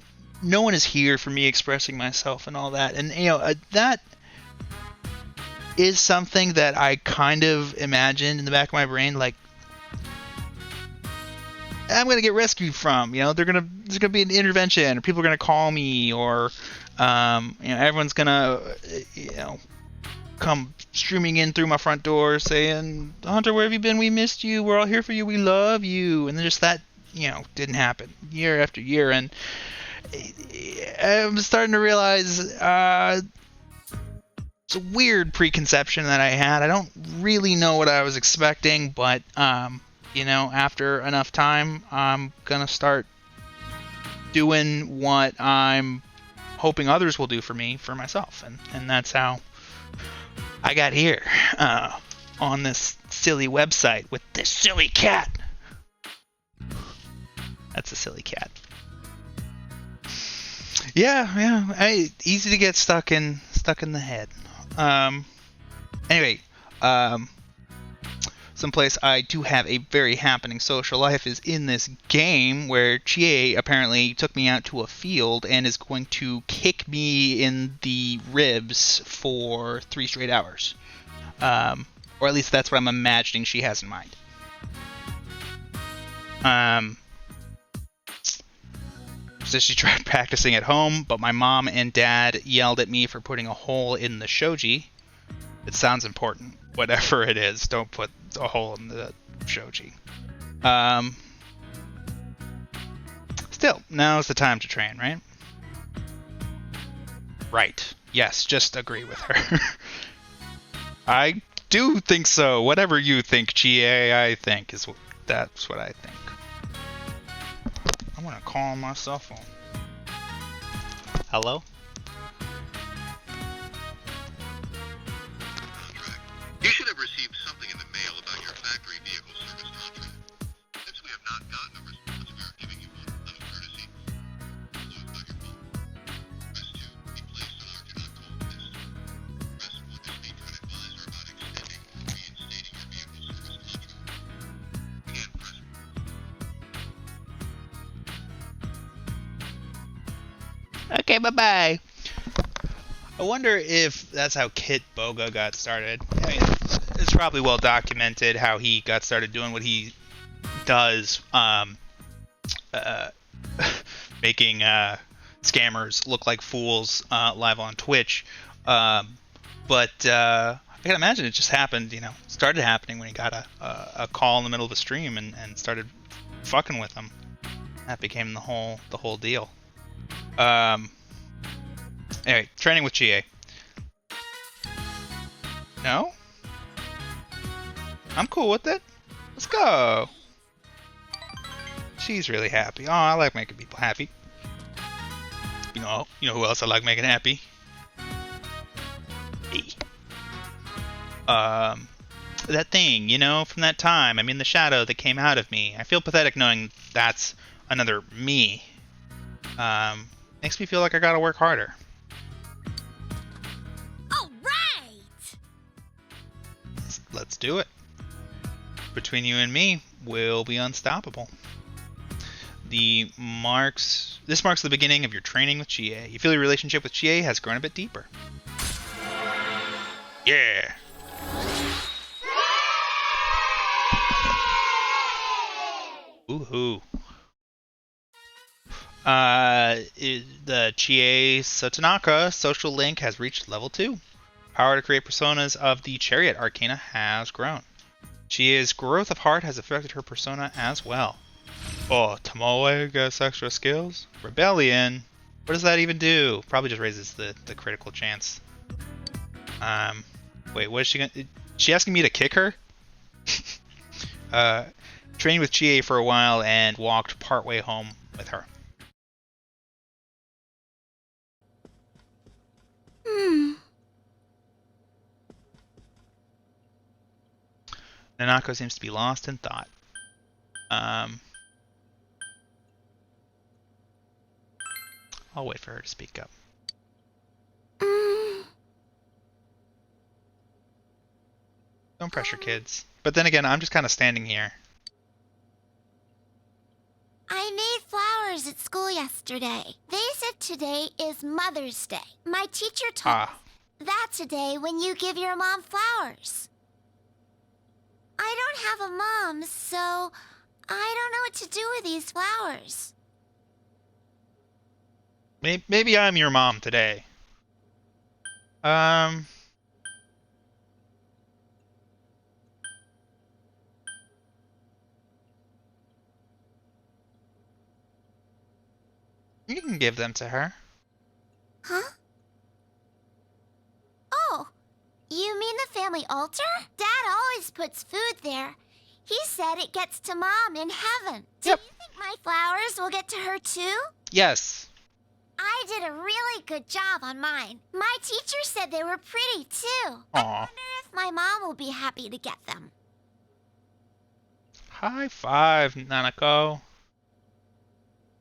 is here for me expressing myself and all that. And, you know, that is something that I kind of imagined in the back of my brain, like, I'm gonna get rescued from. You know, there's gonna be an intervention, or people are gonna call me, or you know, everyone's gonna, you know, come streaming in through my front door saying, Hunter, where have you been? We missed you. We're all here for you. We love you. And then just that, you know, didn't happen year after year. And I'm starting to realize it's a weird preconception that I had. I don't really know what I was expecting, but you know, after enough time, I'm gonna start doing what I'm hoping others will do for me, for myself. And that's how I got here, on this silly website with this silly cat. That's a silly cat. Yeah. Easy to get stuck in the head. Anyway, someplace I do have a very happening social life is in this game, where Chie apparently took me out to a field and is going to kick me in the ribs for 3 straight hours. Or at least that's what I'm imagining she has in mind. So she tried practicing at home, but my mom and dad yelled at me for putting a hole in the shoji. It sounds important. Whatever it is, don't put a hole in the shoji. Still, now's the time to train, right? Right. Yes, just agree with her. I do think so. Whatever you think, Chie, I think that's what I think. I'm gonna call on my cell phone. Hello? You should have received something in the mail about your factory vehicle service contract. Since we have not gotten a response, we are giving you one out of courtesy. Also, it's not your fault. Press 2 to be placed on our do not call list. Press 1 to speak to an advisor about extending or reinstating your vehicle service contract. Again, press 1. Okay, bye-bye. I wonder if that's how Kit Boga got started. I mean, it's probably well documented how he got started doing what he does, making scammers look like fools live on Twitch. But I can imagine it just happened, you know, started happening when he got a call in the middle of the stream and started fucking with them. That became the whole deal. Anyway, training with Chie. No? I'm cool with it. Let's go. She's really happy. Oh, I like making people happy. You know who else I like making happy? Me. That thing, you know, from that time. I mean, the shadow that came out of me. I feel pathetic knowing that's another me. Makes me feel like I gotta work harder. All right! Let's do it. Between you and me, we'll be unstoppable. This marks the beginning of your training with Chie. You feel your relationship with Chie has grown a bit deeper. Yeah. Woohoo. The Chie Sotanaka social link has reached level 2. Power to create personas of the Chariot Arcana has grown. Chie's growth of heart has affected her persona as well. Oh, Tomoe gets extra skills? Rebellion? What does that even do? Probably just raises the critical chance. Wait, what is she gonna... Is she asking me to kick her? Trained with Chie for a while and walked partway home with her. Nanako seems to be lost in thought. I'll wait for her to speak up. Don't pressure kids. But then again, I'm just kind of standing here. I made flowers at school yesterday. They said today is Mother's Day. My teacher told me that's a day when you give your mom flowers. I don't have a mom, so I don't know what to do with these flowers. Maybe I'm your mom today. You can give them to her. Huh? Oh, you mean the family altar? Dad always puts food there. He said it gets to Mom in heaven. Do Yep. you think my flowers will get to her too? Yes. I did a really good job on mine. My teacher said they were pretty too. I Aw. wonder if my mom will be happy to get them. High five, Nanako.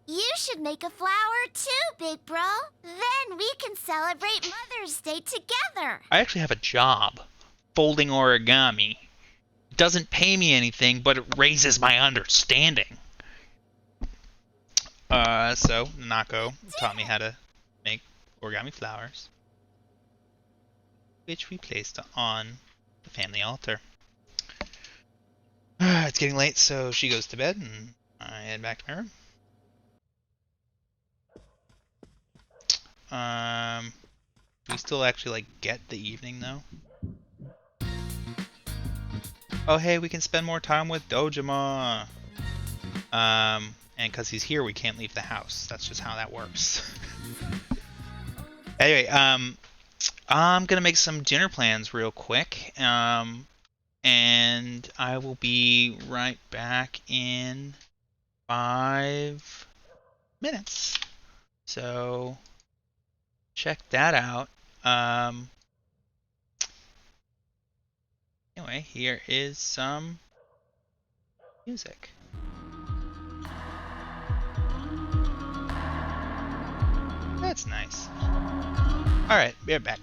You should make a flower too, big bro. Then we can celebrate Mother's Day together. I actually have a job. Folding origami. It doesn't pay me anything, but it raises my understanding. So Nanako taught me how to make origami flowers, which we placed on the family altar. It's getting late, so she goes to bed, and I head back to my room. Do we still actually, like, get the evening, though? Oh, hey, we can spend more time with Dojima! And because he's here, we can't leave the house. That's just how that works. Anyway, I'm gonna make some dinner plans real quick. And I will be right back in 5 minutes. So check that out. Anyway, here is some music. That's nice. Alright, be right back.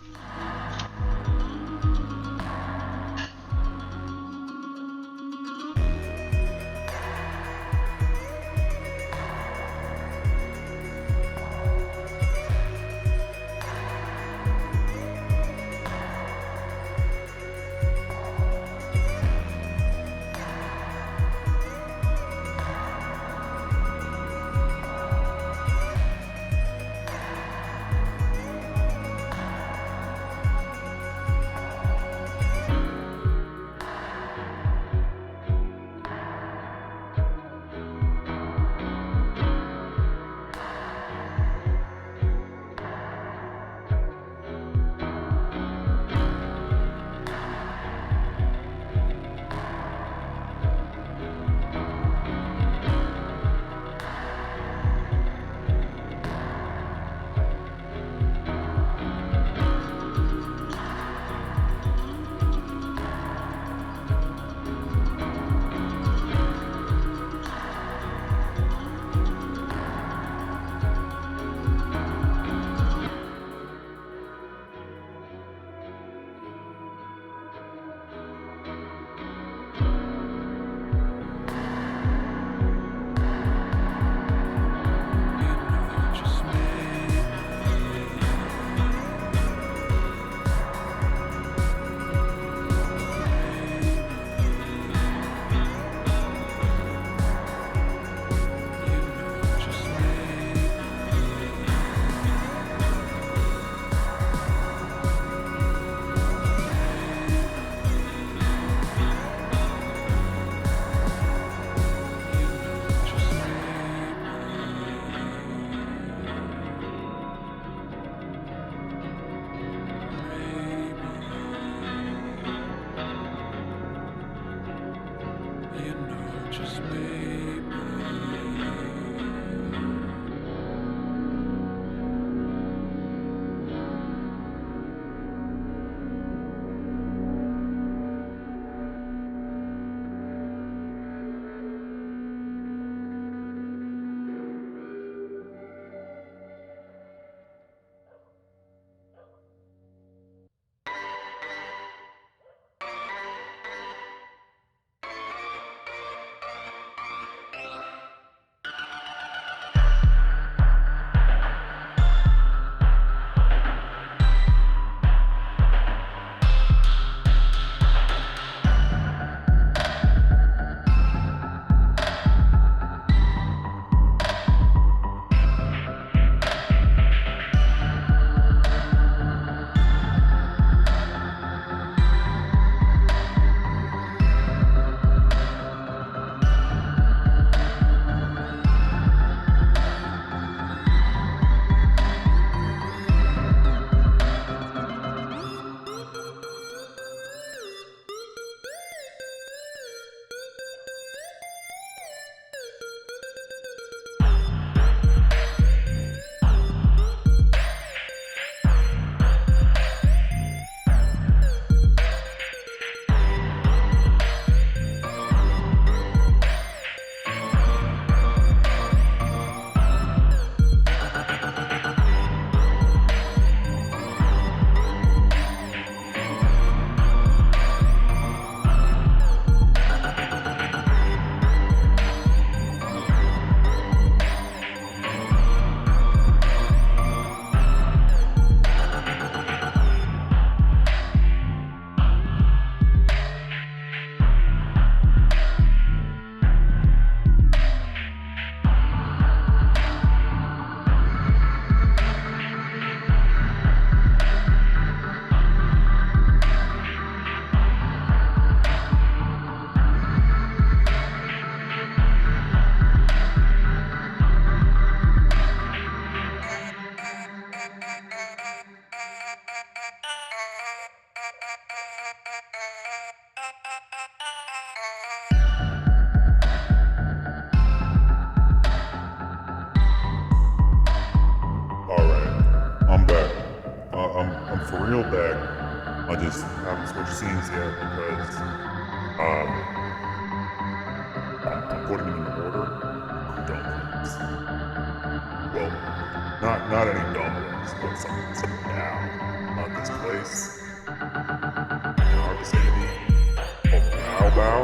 real back. I just haven't switched scenes yet because I'm putting them in order. Dumplings. Well, not any dumplings, but some now. Not this place. Hard to say to me. Oh, Bao Bao?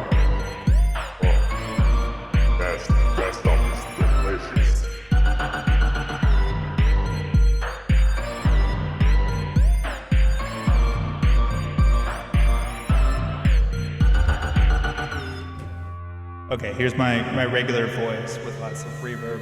Oh, that stuff is delicious. Okay, here's my regular voice with lots of reverb.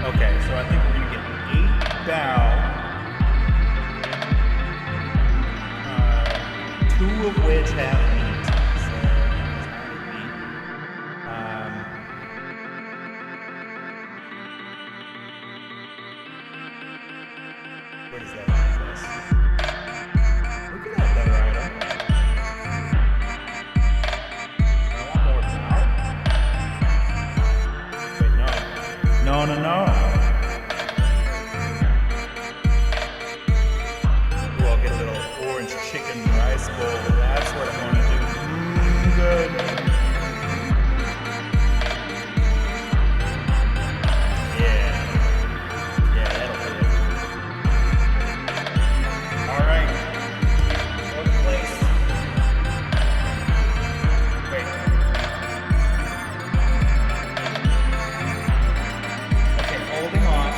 Okay, so I think we're gonna get 8 Bao, 2 of which have meat. So that's not meat. Where does that leave us? We could have better item. I want more Bao. Wait, no. No. Ooh, I'll get a little orange chicken rice bowl. That's what I want to do. Good. Yeah, that'll do it. All right. Fourth place. Wait. Okay, holding on.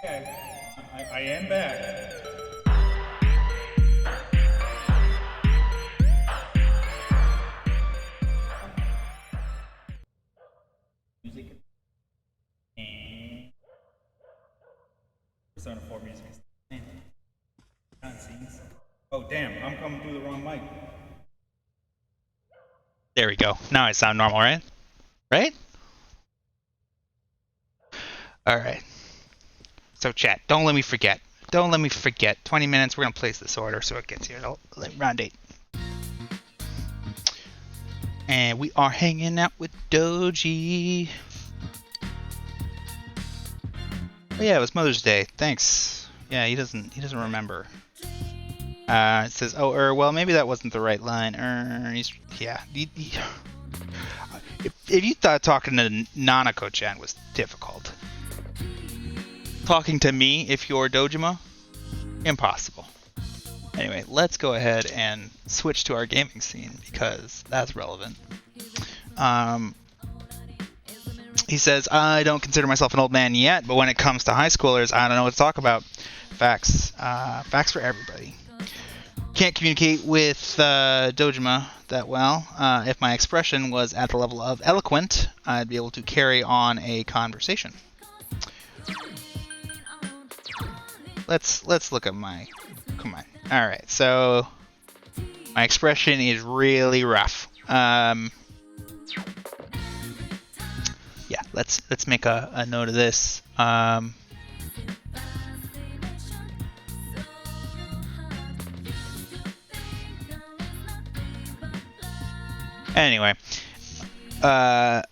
Okay, I am back. Music and Persona 4 music. Cutscenes. Oh damn, I'm coming through the wrong mic. There we go. Now I sound normal, right? Right? All right. So chat, don't let me forget. Don't let me forget. 20 minutes, we're going to place this order so it gets here. Round 8. And we are hanging out with Doji. Oh yeah, it was Mother's Day. Thanks. Yeah, he doesn't remember. It says, oh, well, maybe that wasn't the right line. Yeah. If you thought talking to Nanako-chan was difficult, talking to me, if you're Dojima, impossible. Anyway, let's go ahead and switch to our gaming scene because that's relevant. He says, I don't consider myself an old man yet, but when it comes to high schoolers, I don't know what to talk about. Facts. Facts for everybody. Can't communicate with Dojima that well. If my expression was at the level of eloquent, I'd be able to carry on a conversation. Let's look at my... Come on. Alright, so... My expression is really rough. Yeah, let's make a note of this. Anyway, I'll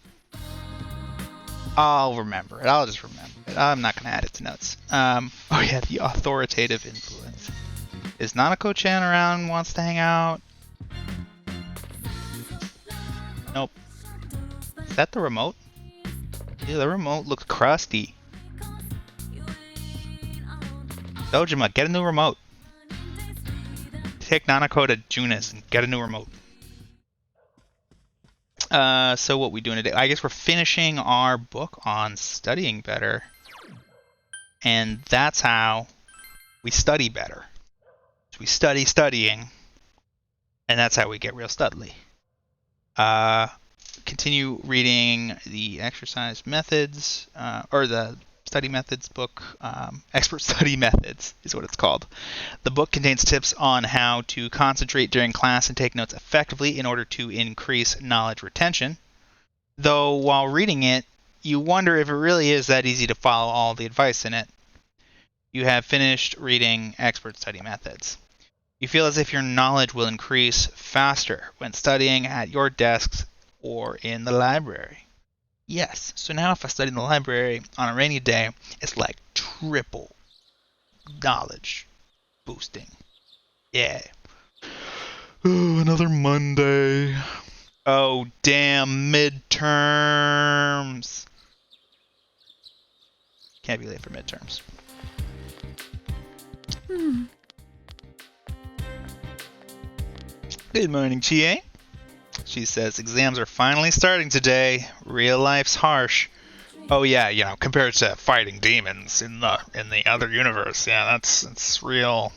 remember it. I'll just remember it. I'm not going to add it to notes. Oh yeah, the authoritative influence. Is Nanako-chan around, wants to hang out? Nope. Is that the remote? Yeah, the remote looks crusty. Dojima, get a new remote. Take Nanako to Junis and get a new remote. So what we doing today? I guess we're finishing our book on studying better. And that's how we study better. So we study studying. And that's how we get real studly. Continue reading the exercise methods, or the Study Methods book. Expert Study Methods is what it's called. The book contains tips on how to concentrate during class and take notes effectively in order to increase knowledge retention. Though while reading it, you wonder if it really is that easy to follow all the advice in it. You have finished reading Expert Study Methods. You feel as if your knowledge will increase faster when studying at your desks or in the library. Yes, so now if I study in the library on a rainy day, it's like triple knowledge boosting. Yeah. Oh, another Monday. Oh, damn, midterms. Can't be late for midterms. Good morning, Chie. She says, exams are finally starting today. Real life's harsh. Oh yeah, you know, compared to fighting demons in the other universe. Yeah, that's real.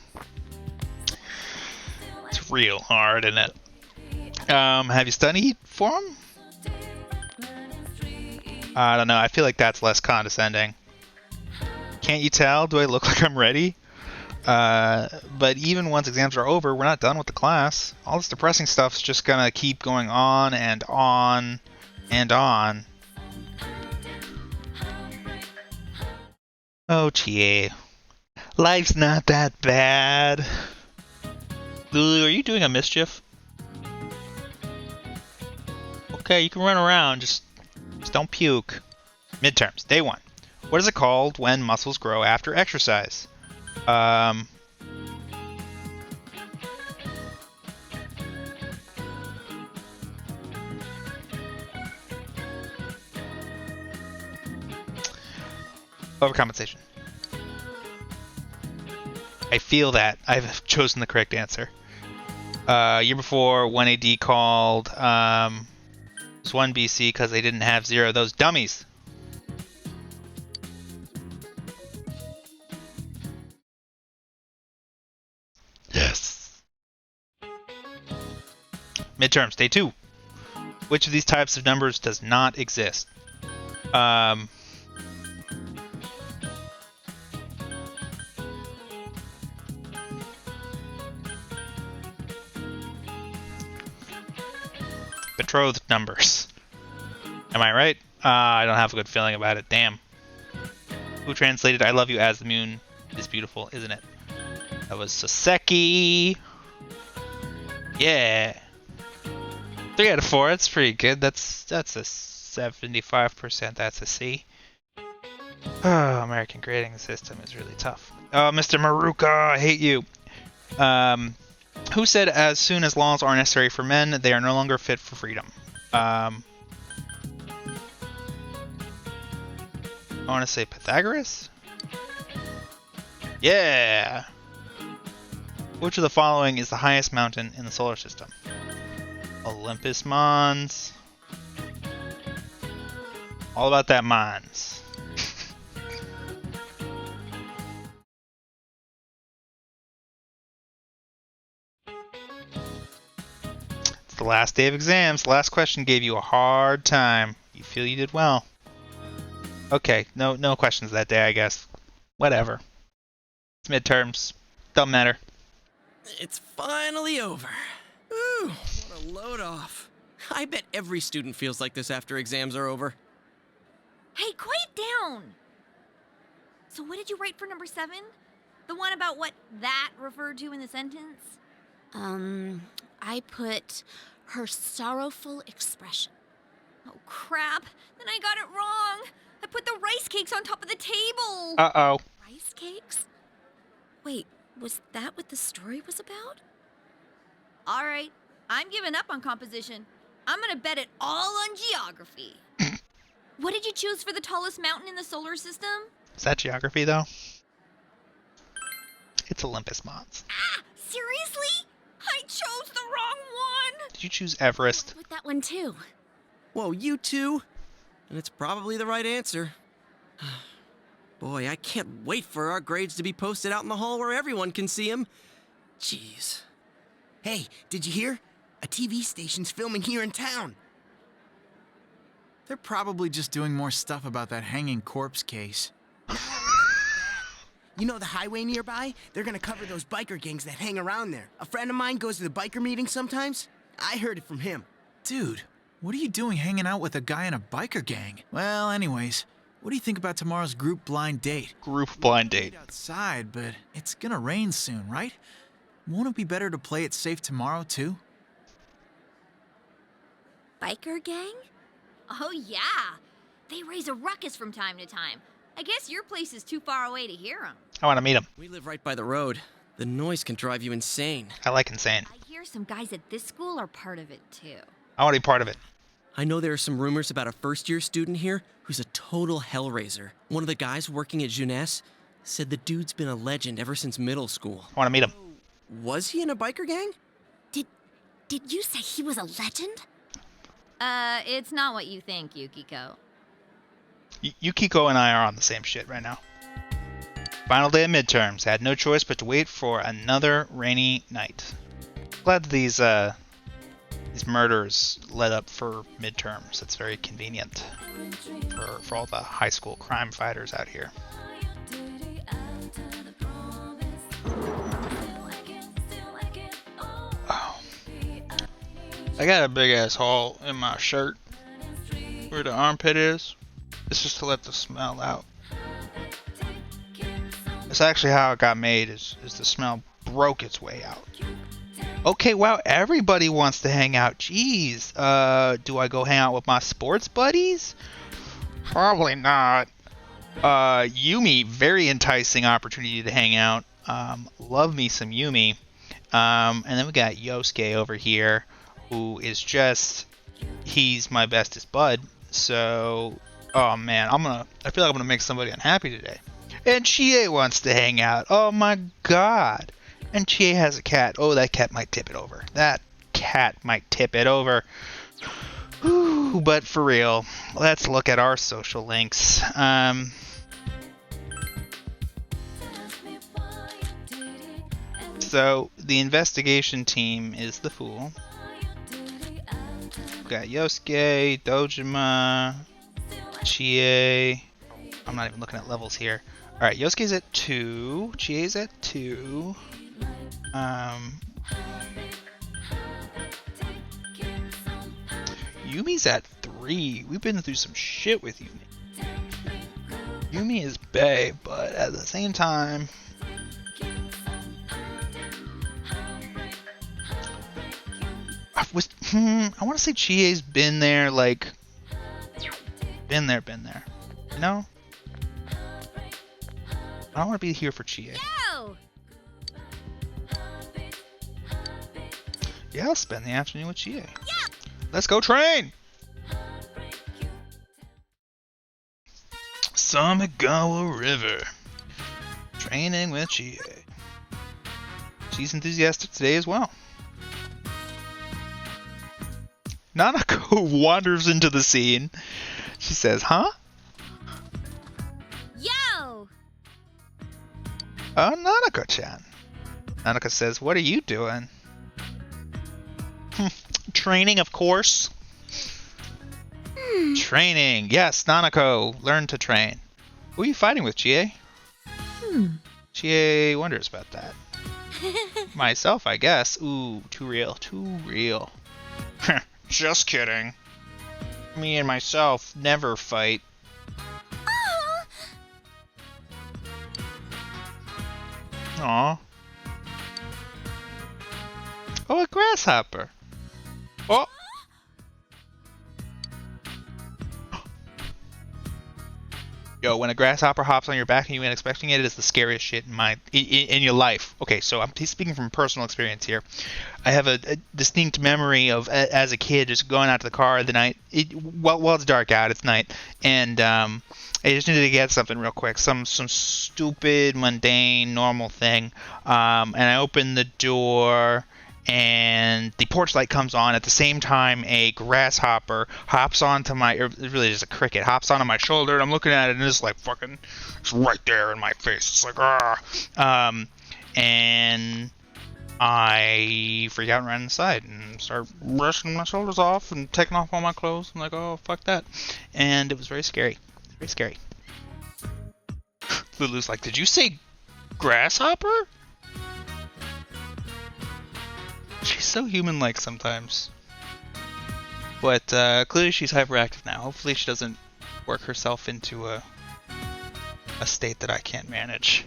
It's real hard, isn't it? Have you studied for them? I don't know. I feel like that's less condescending. Can't you tell? Do I look like I'm ready? But even once exams are over, we're not done with the class. All this depressing stuff's just gonna keep going on and on and on. Oh, Chie. Life's not that bad. Lulu, are you doing a mischief? Okay, you can run around, just don't puke. Midterms, day 1. What is it called when muscles grow after exercise? Overcompensation. I feel that I've chosen the correct answer. Year before, 1AD called it was 1 BC because they didn't have 0. Those dummies. Yes. Midterms, day 2. Which of these types of numbers does not exist? Betrothed numbers. Am I right? I don't have a good feeling about it. Damn. Who translated I love you as the moon is beautiful, isn't it? That was Soseki. Yeah. 3 out of 4. That's pretty good. That's a 75%. That's a C. Oh, American grading system is really tough. Oh, Mr. Maruka, I hate you. Who said as soon as laws are necessary for men, they are no longer fit for freedom? I want to say Pythagoras? Yeah! Which of the following is the highest mountain in the solar system? Olympus Mons. All about that Mons. The last day of exams. Last question gave you a hard time. You feel you did well. Okay, no questions that day, I guess. Whatever. It's midterms. Don't matter. It's finally over. Ooh, what a load off. I bet every student feels like this after exams are over. Hey, quiet down! So what did you write for number 7? The one about what that referred to in the sentence? I put her sorrowful expression. Oh, crap. Then I got it wrong. I put the rice cakes on top of the table. Uh-oh. Rice cakes? Wait, was that what the story was about? All right, I'm giving up on composition. I'm gonna bet it all on geography. What did you choose for the tallest mountain in the solar system? Is that geography, though? It's Olympus Mons. Ah, seriously? I chose the wrong one. Did you choose Everest? With that one too. Whoa, you two? And it's probably the right answer. Boy, I can't wait for our grades to be posted out in the hall where everyone can see them. Jeez. Hey, did you hear? A TV station's filming here in town. They're probably just doing more stuff about that hanging corpse case. You know the highway nearby? They're gonna cover those biker gangs that hang around there. A friend of mine goes to the biker meeting sometimes. I heard it from him. Dude, what are you doing hanging out with a guy in a biker gang? Well, anyways, what do you think about tomorrow's group blind date? Group blind date. Outside, but it's gonna rain soon, right? Won't it be better to play it safe tomorrow, too? Biker gang? Oh, yeah. They raise a ruckus from time to time. I guess your place is too far away to hear them. I want to meet him. We live right by the road. The noise can drive you insane. I like insane. I hear some guys at this school are part of it, too. I want to be part of it. I know there are some rumors about a first-year student here who's a total hellraiser. One of the guys working at Jeunesse said the dude's been a legend ever since middle school. I want to meet him. Was he in a biker gang? Did you say he was a legend? It's not what you think, Yukiko. Yukiko and I are on the same shit right now. Final day of midterms. Had no choice but to wait for another rainy night. Glad that these murders led up for midterms. It's very convenient for all the high school crime fighters out here. Oh. I got a big ass hole in my shirt where the armpit is. It's just to let the smell out. It's actually how it got made, is the smell broke its way out. Okay, wow, everybody wants to hang out. Jeez, do I go hang out with my sports buddies? Probably not. Yumi, very enticing opportunity to hang out. Love me some Yumi. And then we got Yosuke over here, who is he's my bestest bud. So, oh man, I feel like I'm gonna make somebody unhappy today. And Chie wants to hang out. Oh my god. And Chie has a cat. Oh, that cat might tip it over. That cat might tip it over. Whew, but for real, let's look at our social links. So, the investigation team is the fool. We've got Yosuke, Dojima, Chie. I'm not even looking at levels here. Alright, Yosuke's at 2. Chie's at 2. Yumi's at 3. We've been through some shit with Yumi. Yumi is bae, but at the same time... I want to say Chie's been there, like... Been there. You know? I don't want to be here for Chie. Yo! Yeah, I'll spend the afternoon with Chie. Yeah! Let's go train! Samigawa River. Training with Chie. She's enthusiastic today as well. Nanako wanders into the scene. She says, huh? Yo! Oh, Nanako-chan. Nanako says, what are you doing? Training, of course. Training. Yes, Nanako. Learn to train. Who are you fighting with, Chie? Chie wonders about that. Myself, I guess. Ooh, too real. Just kidding. Me and myself never fight. Aw. Oh, a grasshopper. Oh. Yo, when a grasshopper hops on your back and you ain't expecting it, it is the scariest shit in your life. Okay, so I'm speaking from personal experience here. I have a distinct memory of as a kid just going out to the car the night. While it's dark out, it's night, and I just needed to get something real quick, some stupid, mundane, normal thing. And I opened the door, and the porch light comes on. At the same time, a grasshopper hops onto my, or really just a cricket, hops onto my shoulder, and I'm looking at it, and it's like fucking, it's right there in my face. It's like, ah. And I freak out and run inside and start brushing my shoulders off and taking off all my clothes. I'm like, oh, fuck that. And it was very scary. Very scary. Lulu's like, did you say grasshopper? She's so human-like sometimes. But clearly she's hyperactive now. Hopefully she doesn't work herself into a state that I can't manage.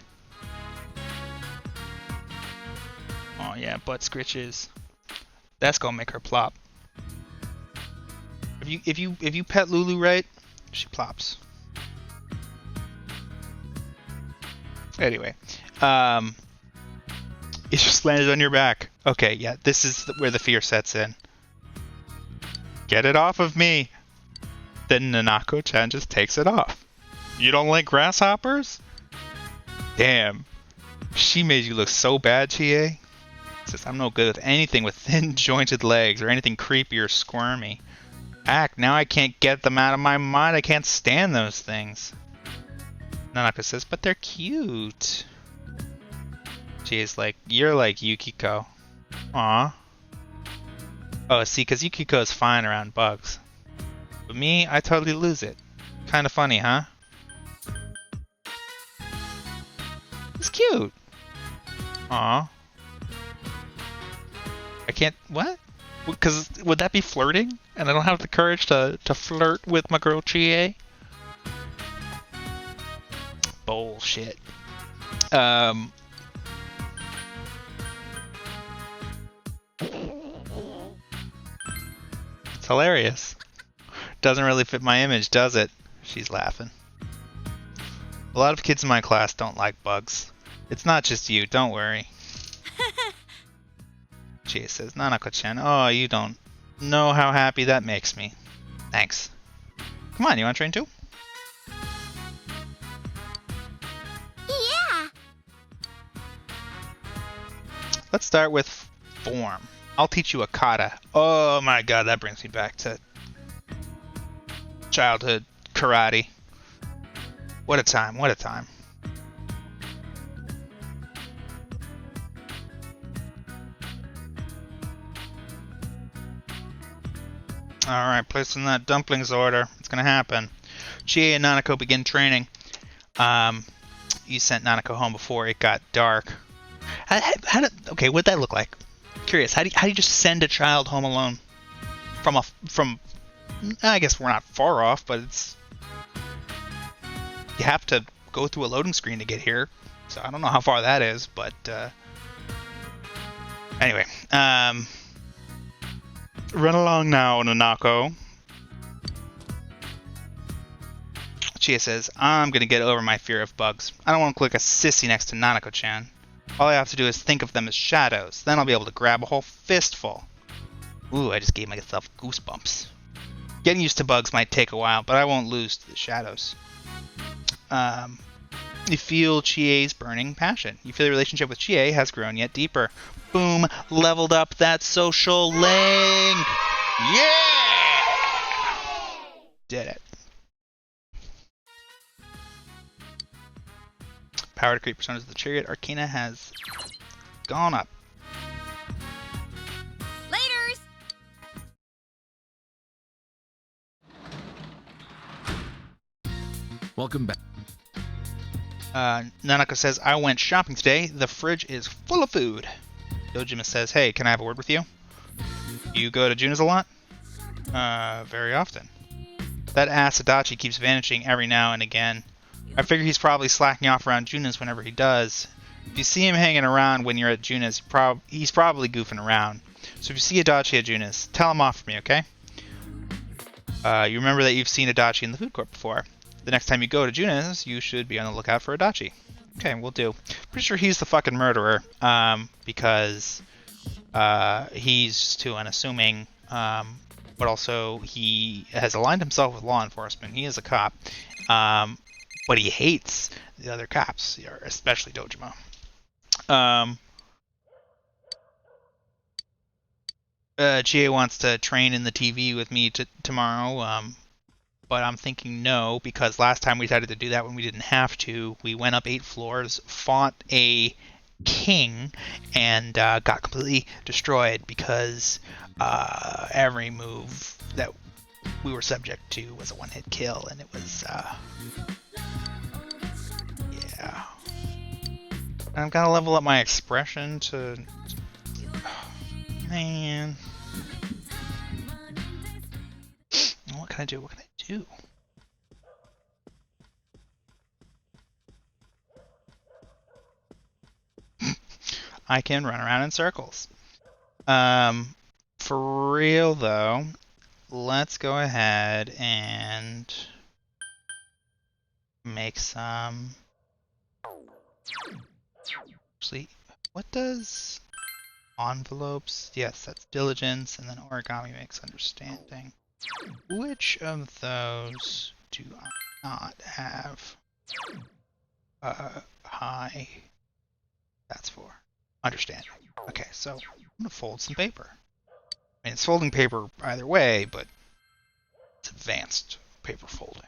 Oh yeah, butt scritches. That's gonna make her plop. If you pet Lulu right, she plops. Anyway, it just landed on your back. Okay, yeah, this is where the fear sets in. Get it off of me. Then Nanako-chan just takes it off. You don't like grasshoppers? Damn. She made you look so bad, Chie. Says, I'm no good with anything with thin jointed legs or anything creepy or squirmy. Act, now I can't get them out of my mind. I can't stand those things. Nanako says, but they're cute. Chie's like, you're like Yukiko. Aw. Oh, see, because Yukiko is fine around bugs. But me, I totally lose it. Kind of funny, huh? It's cute. Aw. I can't... What? Because would that be flirting? And I don't have the courage to flirt with my girl Chie? Bullshit. It's hilarious. Doesn't really fit my image, does it? She's laughing. A lot of kids in my class don't like bugs. It's not just you, don't worry. Chie says, Nanako-chan, oh, you don't know how happy that makes me. Thanks. Come on, you want to train too? Yeah. Let's start with form. I'll teach you a kata. Oh my god, that brings me back to childhood karate. What a time, what a time. Alright, placing that dumplings order. It's gonna happen. Chie and Nanako begin training. You sent Nanako home before it got dark. Okay, what'd that look like? Curious. How do you just send a child home alone? From I guess we're not far off, but it's... You have to go through a loading screen to get here. So I don't know how far that is, but... Anyway, run along now, Nanako. Chie says, I'm gonna get over my fear of bugs. I don't want to look like a sissy next to Nanako-chan. All I have to do is think of them as shadows. Then I'll be able to grab a whole fistful. Ooh, I just gave myself goosebumps. Getting used to bugs might take a while, but I won't lose to the shadows. You feel Chie's burning passion. You feel the relationship with Chie has grown yet deeper. Boom, leveled up that social link. Yeah! Did it. Power to create personas of the chariot. Arcana has gone up. Laters! Welcome back. Nanako says, I went shopping today. The fridge is full of food. Dojima says, hey, can I have a word with you? You go to Juna's a lot? Very often. That ass Adachi keeps vanishing every now and again. I figure he's probably slacking off around Juna's whenever he does. If you see him hanging around when you're at Juna's, he's probably goofing around. So if you see Adachi at Juna's, tell him off for me, okay? You remember that you've seen Adachi in the food court before. The next time you go to Juna's, you should be on the lookout for Adachi. Okay, we'll do. Pretty sure he's the fucking murderer, because he's too unassuming, but also he has aligned himself with law enforcement. He is a cop, but he hates the other cops, especially Dojima. Chie wants to train in the TV with me tomorrow, but I'm thinking no, because last time we decided to do that when we didn't have to. We went up 8 floors, fought a king, and got completely destroyed because every move that we were subject to was a one-hit kill, and it was, yeah. I've got to level up my expression to... Man. What can I do? What can I do? I can run around in circles. For real though, let's go ahead and make some... Actually, what does envelopes? Yes, that's diligence, and then origami makes understanding. Which of those do I not have high? That's for understanding. Okay, so I'm gonna fold some paper. I mean, it's folding paper either way, but it's advanced paper folding.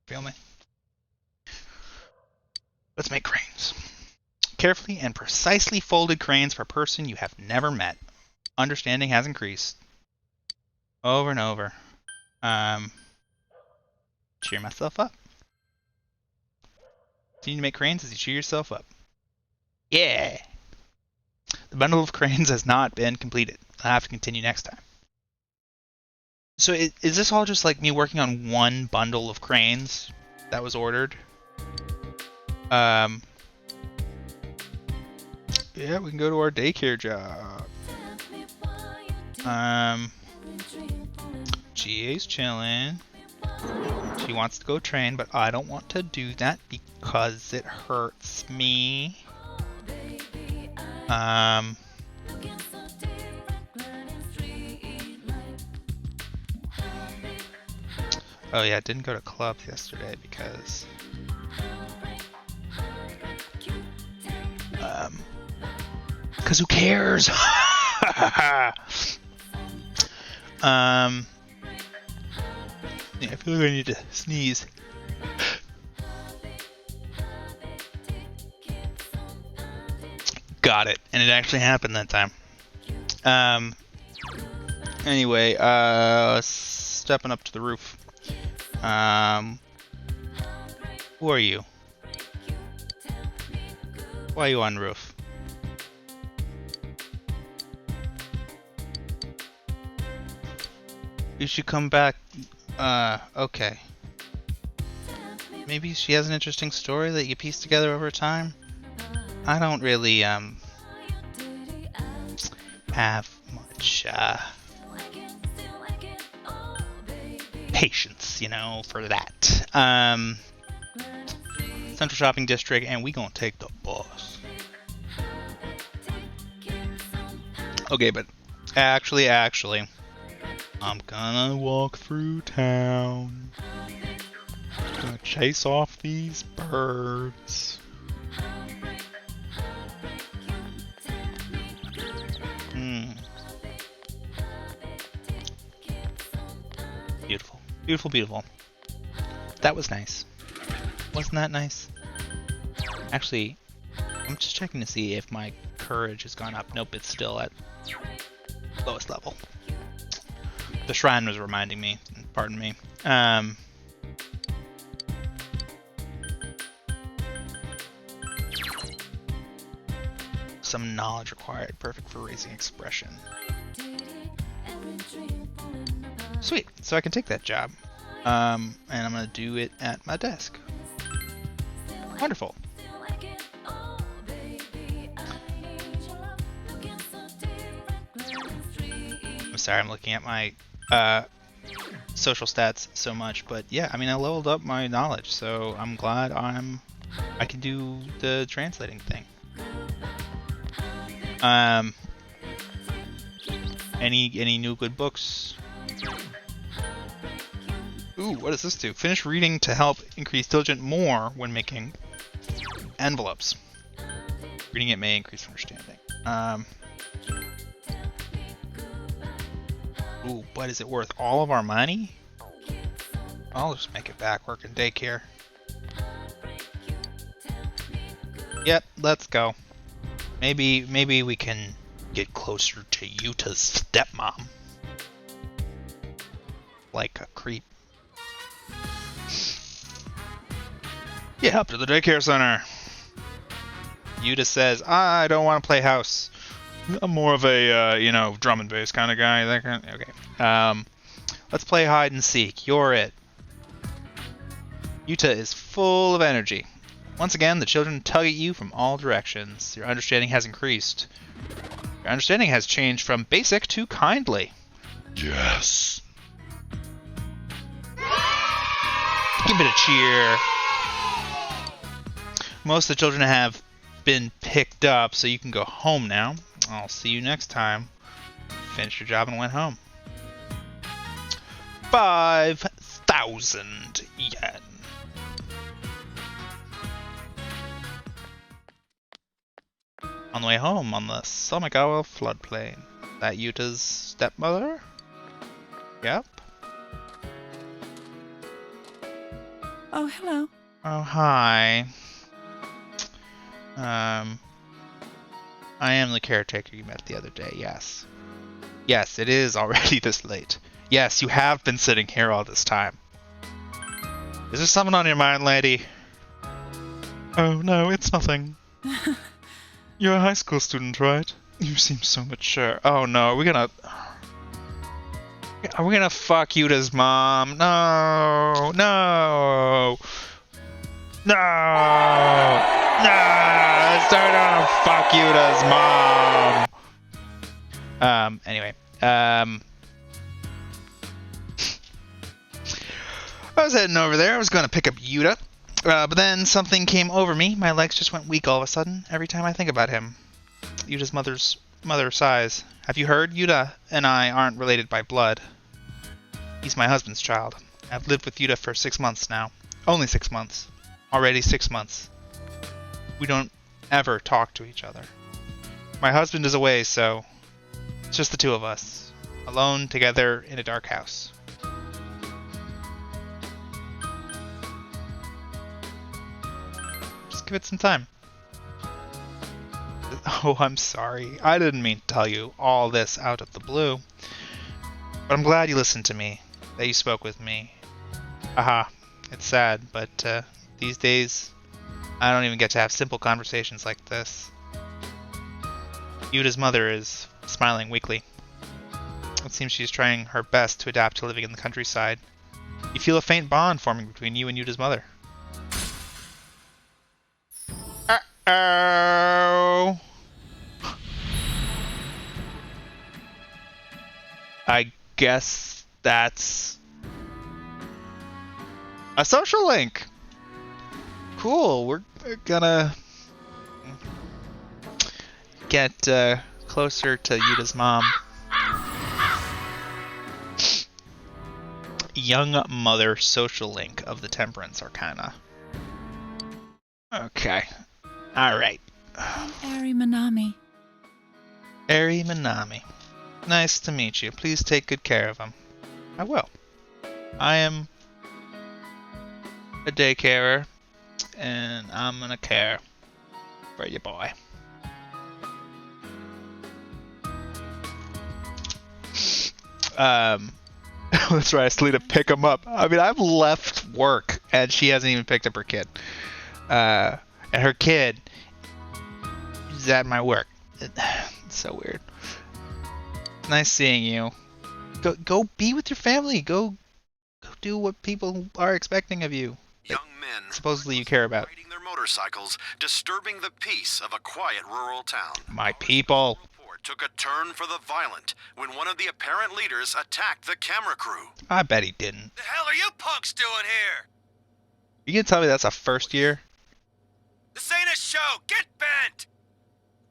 Feel me? Let's make cranes. Carefully and precisely folded cranes for a person you have never met. Understanding has increased. Over and over. Cheer myself up. Continue to make cranes as you cheer yourself up. Yeah! The bundle of cranes has not been completed. I'll have to continue next time. So is this all just like me working on one bundle of cranes that was ordered? Yeah, we can go to our daycare job. GA's chilling. She wants to go train, but I don't want to do that because it hurts me. Oh yeah, I didn't go to clubs yesterday because who cares? Yeah, I feel like I need to sneeze. Got it, and it actually happened that time. Anyway, stepping up to the roof. Who are you? Why are you on the roof? You should come back. Okay. Maybe she has an interesting story that you piece together over time? I don't really, have much, patience, you know, for that. Central Shopping District, and we gonna take the bus. Okay, but actually, I'm gonna walk through town. Gonna chase off these birds. Beautiful. Beautiful, beautiful. That was nice. Wasn't that nice? Actually, I'm just checking to see if my courage has gone up. Nope, it's still at lowest level. The shrine was reminding me. Pardon me. Some knowledge required. Perfect for raising expression. Sweet. So I can take that job. And I'm going to do it at my desk. Wonderful. I'm sorry, I'm looking at my social stats so much, but yeah, I mean, I leveled up my knowledge, so I'm glad I can do the translating thing. Any new good books? Ooh, what does this do? Finish reading to help increase diligent more when making envelopes. Reading it may increase understanding. Ooh, but is it worth all of our money? I'll just make it back work in daycare. Yep, let's go. Maybe we can get closer to Yuta's stepmom. Like a creep. Yeah, up to the daycare center. Yuta says, I don't want to play house. I'm more of a, drum and bass kind of guy. That kind of, okay. Let's play hide and seek. You're it. Yuta is full of energy. Once again, the children tug at you from all directions. Your understanding has increased. Your understanding has changed from basic to kindly. Yes. Give it a cheer. Most of the children have been picked up, so you can go home now. I'll see you next time. Finished your job and went home. 5,000 yen. On the way home on the Samagawa floodplain. That Yuta's stepmother? Yep. Oh, hello. Oh, hi. I am the caretaker you met the other day, yes. Yes, it is already this late. Yes, you have been sitting here all this time. Is there something on your mind, lady? Oh, no, it's nothing. You're a high school student, right? You seem so mature. Oh, no, are we gonna fuck Yuta's mom? No, no. No! No! Start on fuck Yuta's mom! Anyway. I was heading over there. I was going to pick up Yuta. But then something came over me. My legs just went weak all of a sudden every time I think about him. Yuta's mother sighs. Have you heard? Yuta and I aren't related by blood. He's my husband's child. I've lived with Yuta for 6 months now. Only 6 months. Already 6 months. We don't ever talk to each other. My husband is away, so it's just the two of us. Alone, together, in a dark house. Just give it some time. Oh, I'm sorry. I didn't mean to tell you all this out of the blue. But I'm glad you listened to me. That you spoke with me. Haha. It's sad, but these days I don't even get to have simple conversations like this. Yuta's mother is smiling weakly. It seems she's trying her best to adapt to living in the countryside. You feel a faint bond forming between you and Yuta's mother. Uh-oh! I guess that's a social link. Cool, we're gonna get closer to Yuta's mom. Young mother social link of the Temperance Arcana. Okay. Alright. Ari Manami. Ari Manami. Nice to meet you. Please take good care of him. I will. I am a daycarer, and I'm gonna care for your boy. That's right, I still need to pick him up. I mean, I've left work, and she hasn't even picked up her kid. And her kid is at my work. It's so weird. Nice seeing you. Go be with your family. Go do what people are expecting of you. Young men supposedly you care about. riding their motorcycles, disturbing the peace of a quiet rural town. My people. Report took a turn for the violent when one of the apparent leaders attacked the camera crew. I bet he didn't. The hell are you punks doing here? You can tell me that's a first year? This ain't a show. Get bent.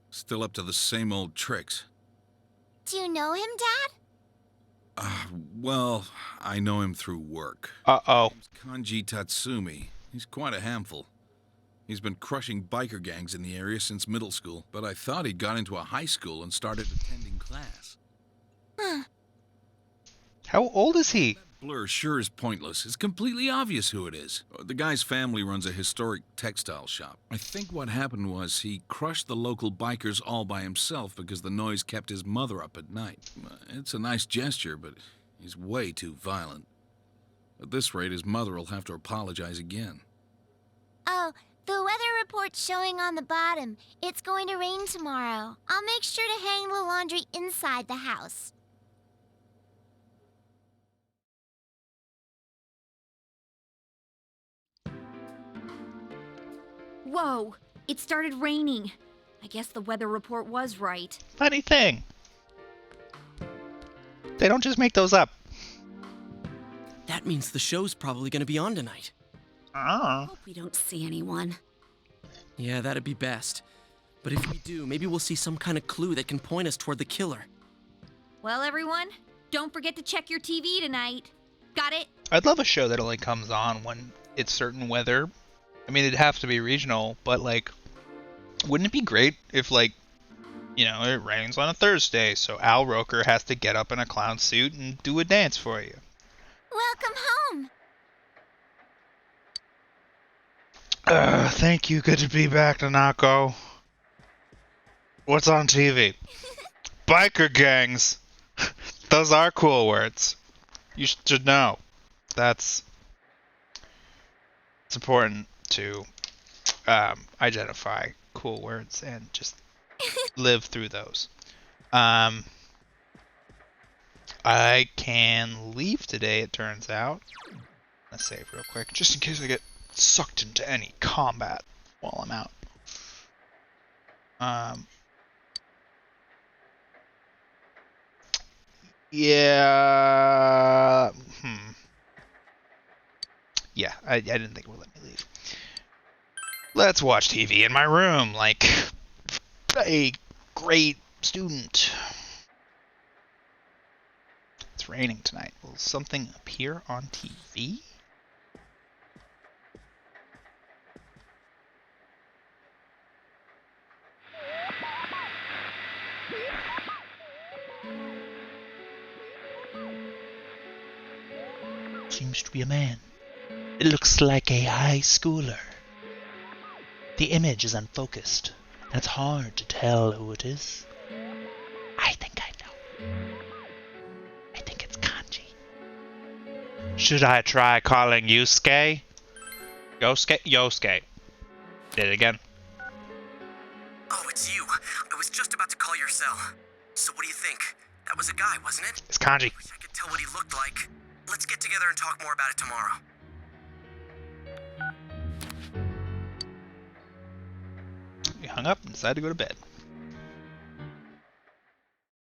Still up to the same old tricks. Do you know him, Dad? Well, I know him through work. Uh-oh. Kanji Tatsumi. He's quite a handful. He's been crushing biker gangs in the area since middle school, but I thought he'd got into a high school and started attending class. How old is he? Blur sure is pointless. It's completely obvious who it is. The guy's family runs a historic textile shop. I think what happened was he crushed the local bikers all by himself because the noise kept his mother up at night. It's a nice gesture, but he's way too violent. At this rate, his mother will have to apologize again. Oh, the weather report's showing on the bottom. It's going to rain tomorrow. I'll make sure to hang the laundry inside the house. Whoa! It started raining. I guess the weather report was right. Funny thing. They don't just make those up. That means the show's probably gonna be on tonight. Ah. Hope we don't see anyone. Yeah, that'd be best. But if we do, maybe we'll see some kind of clue that can point us toward the killer. Well, everyone, don't forget to check your TV tonight. Got it? I'd love a show that only comes on when it's certain weather. I mean, it'd have to be regional, but like, wouldn't it be great if, like, you know, it rains on a Thursday, so Al Roker has to get up in a clown suit and do a dance for you? Welcome home. Thank you. Good to be back, Nanako. What's on TV? Biker gangs. Those are cool words. You should know. It's important to identify cool words and just live through those. I can leave today, it turns out. Let's save real quick, just in case I get sucked into any combat while I'm out. Yeah. Yeah, I didn't think it would let me leave. Let's watch TV in my room, like a great student. It's raining tonight. Will something appear on TV? Seems to be a man. It looks like a high schooler. The image is unfocused, and it's hard to tell who it is. I think I know. I think it's Kanji. Should I try calling Yusuke? Yosuke. Did it again. Oh, it's you. I was just about to call your cell. So what do you think? That was a guy, wasn't it? It's Kanji. I wish I could tell what he looked like. Let's get together and talk more about it tomorrow. We hung up and decided to go to bed.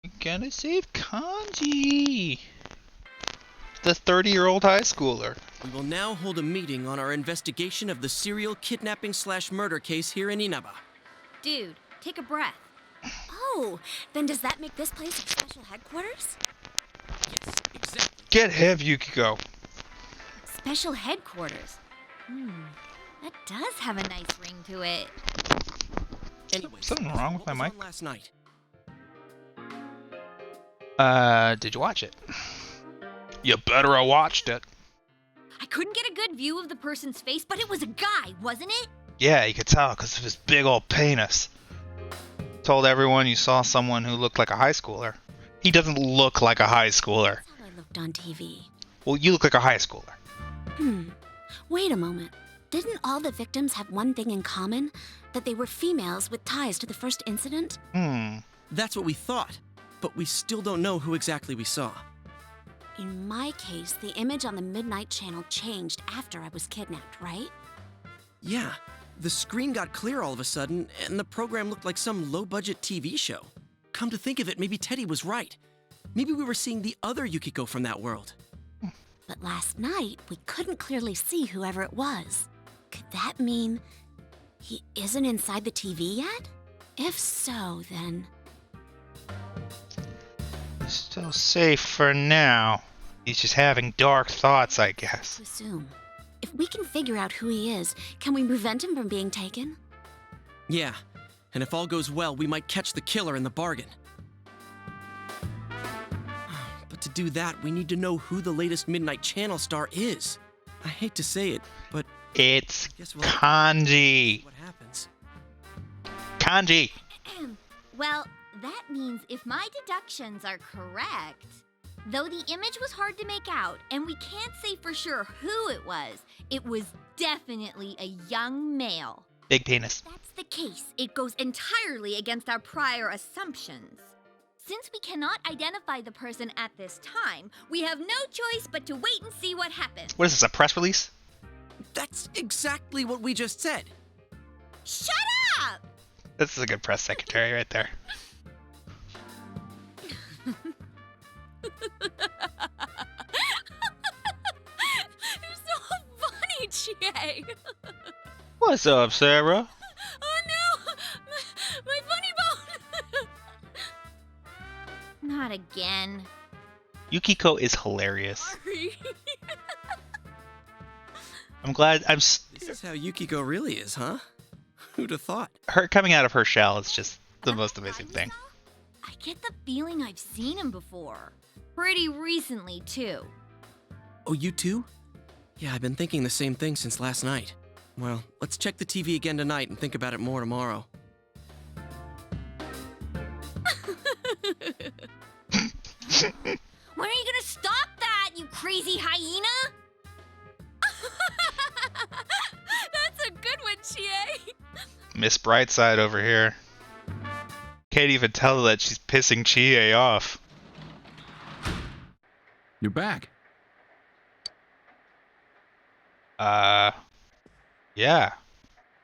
We gotta save Kanji. The 30-year-old high schooler. We will now hold a meeting on our investigation of the serial kidnapping/murder case here in Inaba. Dude, take a breath. Oh, then does that make this place our special headquarters? Yes, exactly. Get him, Yukiko. Special headquarters. That does have a nice ring to it. Anyways, Something wrong with what my was mic? on last night? Did you watch it? You better have watched it. I couldn't get a good view of the person's face, but it was a guy, wasn't it? Yeah, you could tell because of his big old penis. Told everyone you saw someone who looked like a high schooler. He doesn't look like a high schooler. That's how I looked on TV. Well, you look like a high schooler. Wait a moment. Didn't all the victims have one thing in common? That they were females with ties to the first incident? That's what we thought, but we still don't know who exactly we saw. In my case, the image on the Midnight Channel changed after I was kidnapped, right? Yeah, the screen got clear all of a sudden, and the program looked like some low-budget TV show. Come to think of it, maybe Teddy was right. Maybe we were seeing the other Yukiko from that world. But last night, we couldn't clearly see whoever it was. Could that mean he isn't inside the TV yet? If so, then... Still safe for now. He's just having dark thoughts, I guess. to assume. If we can figure out who he is, can we prevent him from being taken? Yeah, and if all goes well, we might catch the killer in the bargain. But to do that, we need to know who the latest Midnight Channel star is. I hate to say it, but It's guess we'll Kanji. what happens. Kanji. Well, that means if my deductions are correct, though the image was hard to make out and we can't say for sure who it was definitely a young male. Big penis. That's the case. It goes entirely against our prior assumptions. Since we cannot identify the person at this time, we have no choice but to wait and see what happens. What is this, a press release? That's exactly what we just said. Shut up! This is a good press secretary right there. You're so funny, Chie. What's up, Sarah? Oh no! My funny bone! Not again. Yukiko is hilarious. Sorry. I'm glad. This is how Yukiko really is, huh? Who'd have thought? Her coming out of her shell is just the most amazing thing. I get the feeling I've seen him before. Pretty recently, too. Oh, you too? Yeah, I've been thinking the same thing since last night. Well, let's check the TV again tonight and think about it more tomorrow. When are you gonna stop that, you crazy hyena? That's a good one, Chie. Miss Brightside over here. Can't even tell that she's pissing Chie off. You're back. Yeah.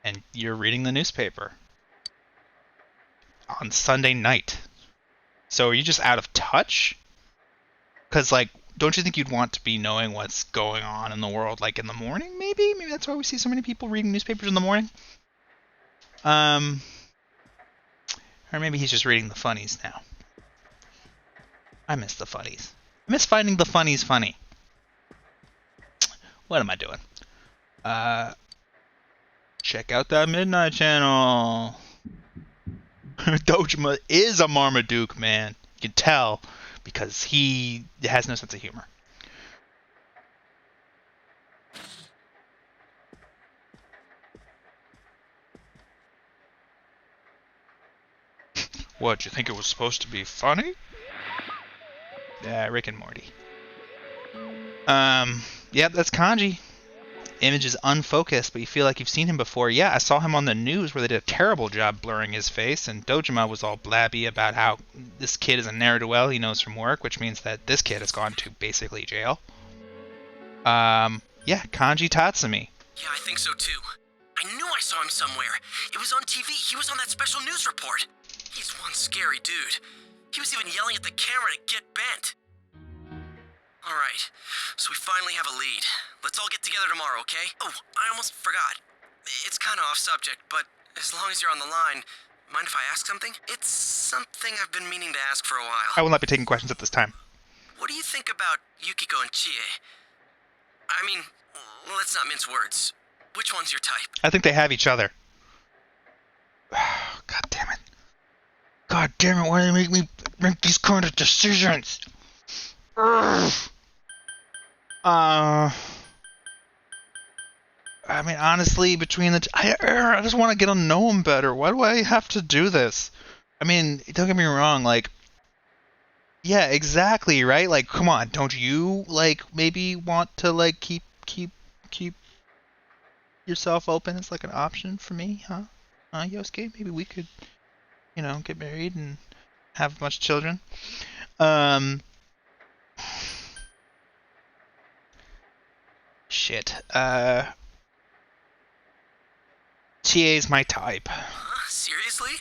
And you're reading the newspaper. On Sunday night. So are you just out of touch? Because, like, don't you think you'd want to be knowing what's going on in the world, like, in the morning, maybe? Maybe that's why we see so many people reading newspapers in the morning? Or maybe he's just reading the funnies now. I miss the funnies. I miss finding the funnies funny. What am I doing? Check out that Midnight Channel. Dojima is a Marmaduke, man. You can tell because he has no sense of humor. What, you think it was supposed to be funny? Yeah, Rick and Morty. Yep, that's Kanji. Image is unfocused, but you feel like you've seen him before. Yeah, I saw him on the news where they did a terrible job blurring his face, and Dojima was all blabby about how this kid is a ne'er-do-well he knows from work, which means that this kid has gone to basically jail. Yeah, Kanji Tatsumi. Yeah, I think so too. I knew I saw him somewhere. It was on TV. He was on that special news report. He's one scary dude. He was even yelling at the camera to get bent. All right, so we finally have a lead. Let's all get together tomorrow, okay? Oh, I almost forgot. It's kind of off subject, but as long as you're on the line, mind if I ask something? It's something I've been meaning to ask for a while. I will not be taking questions at this time. What do you think about Yukiko and Chie? I mean, let's not mince words. Which one's your type? I think they have each other. God damn it. God damn it, why do they make me make these kind of decisions? Ugh. I mean, honestly, between the I just want to get to know him better. Why do I have to do this? I mean, don't get me wrong, like, yeah, exactly, right? Like, come on, don't you, like, maybe want to, like, keep yourself open as, like, an option for me, huh? Yosuke, maybe we could, you know, get married and have a bunch of children. Shit. TA's my type. Huh? Seriously?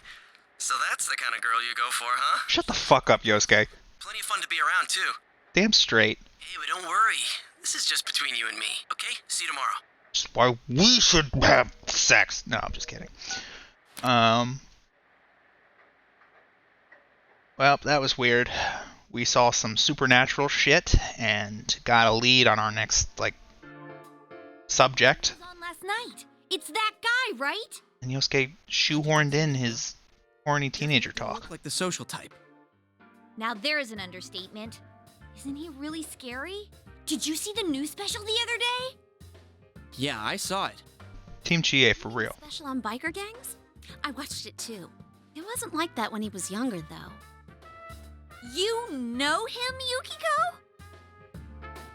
So that's the kind of girl you go for, huh? Shut the fuck up, Yosuke. Plenty of fun to be around, too. Damn straight. Hey, but don't worry. This is just between you and me, okay? See you tomorrow. Just why we should have sex. No, I'm just kidding. Well, that was weird. We saw some supernatural shit and got a lead on our next, like, subject. It was on last night. It's that guy, right? And Yosuke shoehorned in his horny teenager talk. Like the social type. Now there's an understatement. Isn't he really scary? Did you see the news special the other day? Yeah, I saw it. Team Chie for real. Special on biker gangs? I watched it too. It wasn't like that when he was younger, though. You know him, Yukiko?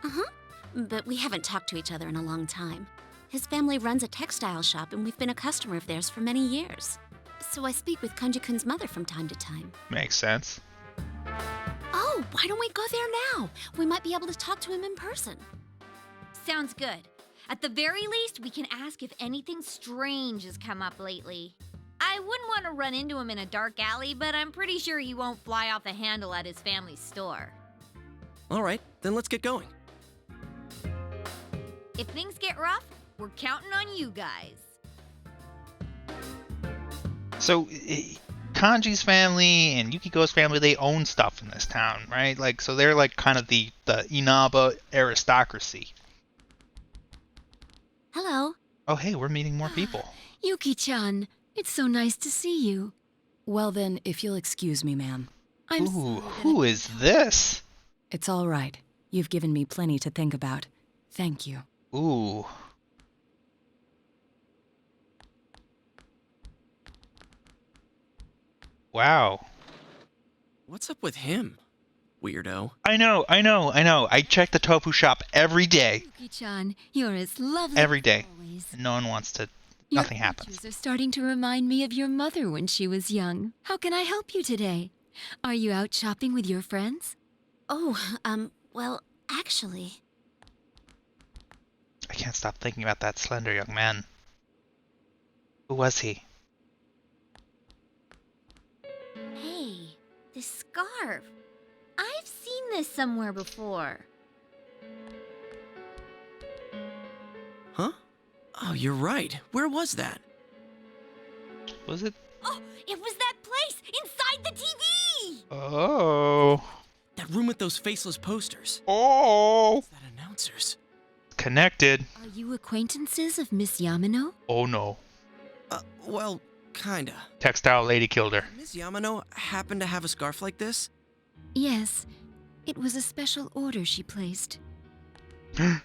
Uh-huh. But we haven't talked to each other in a long time. His family runs a textile shop, and we've been a customer of theirs for many years. So I speak with Kanji-kun's mother from time to time. Makes sense. Oh, why don't we go there now? We might be able to talk to him in person. Sounds good. At the very least, we can ask if anything strange has come up lately. I wouldn't want to run into him in a dark alley, but I'm pretty sure he won't fly off the handle at his family's store. All right, then let's get going. If things get rough, we're counting on you guys. So, Kanji's family and Yukiko's family, they own stuff in this town, right? Like, so they're like kind of the Inaba aristocracy. Hello. Oh, hey, we're meeting more people. Yuki-chan, it's so nice to see you. Well then, if you'll excuse me, ma'am. I'm Ooh, who is this? It's all right. You've given me plenty to think about. Thank you. Ooh. Wow. What's up with him? Weirdo. I know. I check the tofu shop every day. Yuki-chan, you're as lovely Every day. as always. And no one wants to... Your Nothing happens. features are starting to remind me of your mother when she was young. How can I help you today? Are you out shopping with your friends? Oh, well, actually... I can't stop thinking about that slender young man. Who was he? Hey, this scarf. I've seen this somewhere before. Huh? Oh, you're right. Where was that? Was it? Oh, it was that place inside the TV! Oh. That room with those faceless posters. Oh. That announcers. Connected. Are you acquaintances of Miss Yamano? Oh no. Well, kinda. Textile lady killed her. Ms. Yamano happen to have a scarf like this? Yes. It was a special order she placed.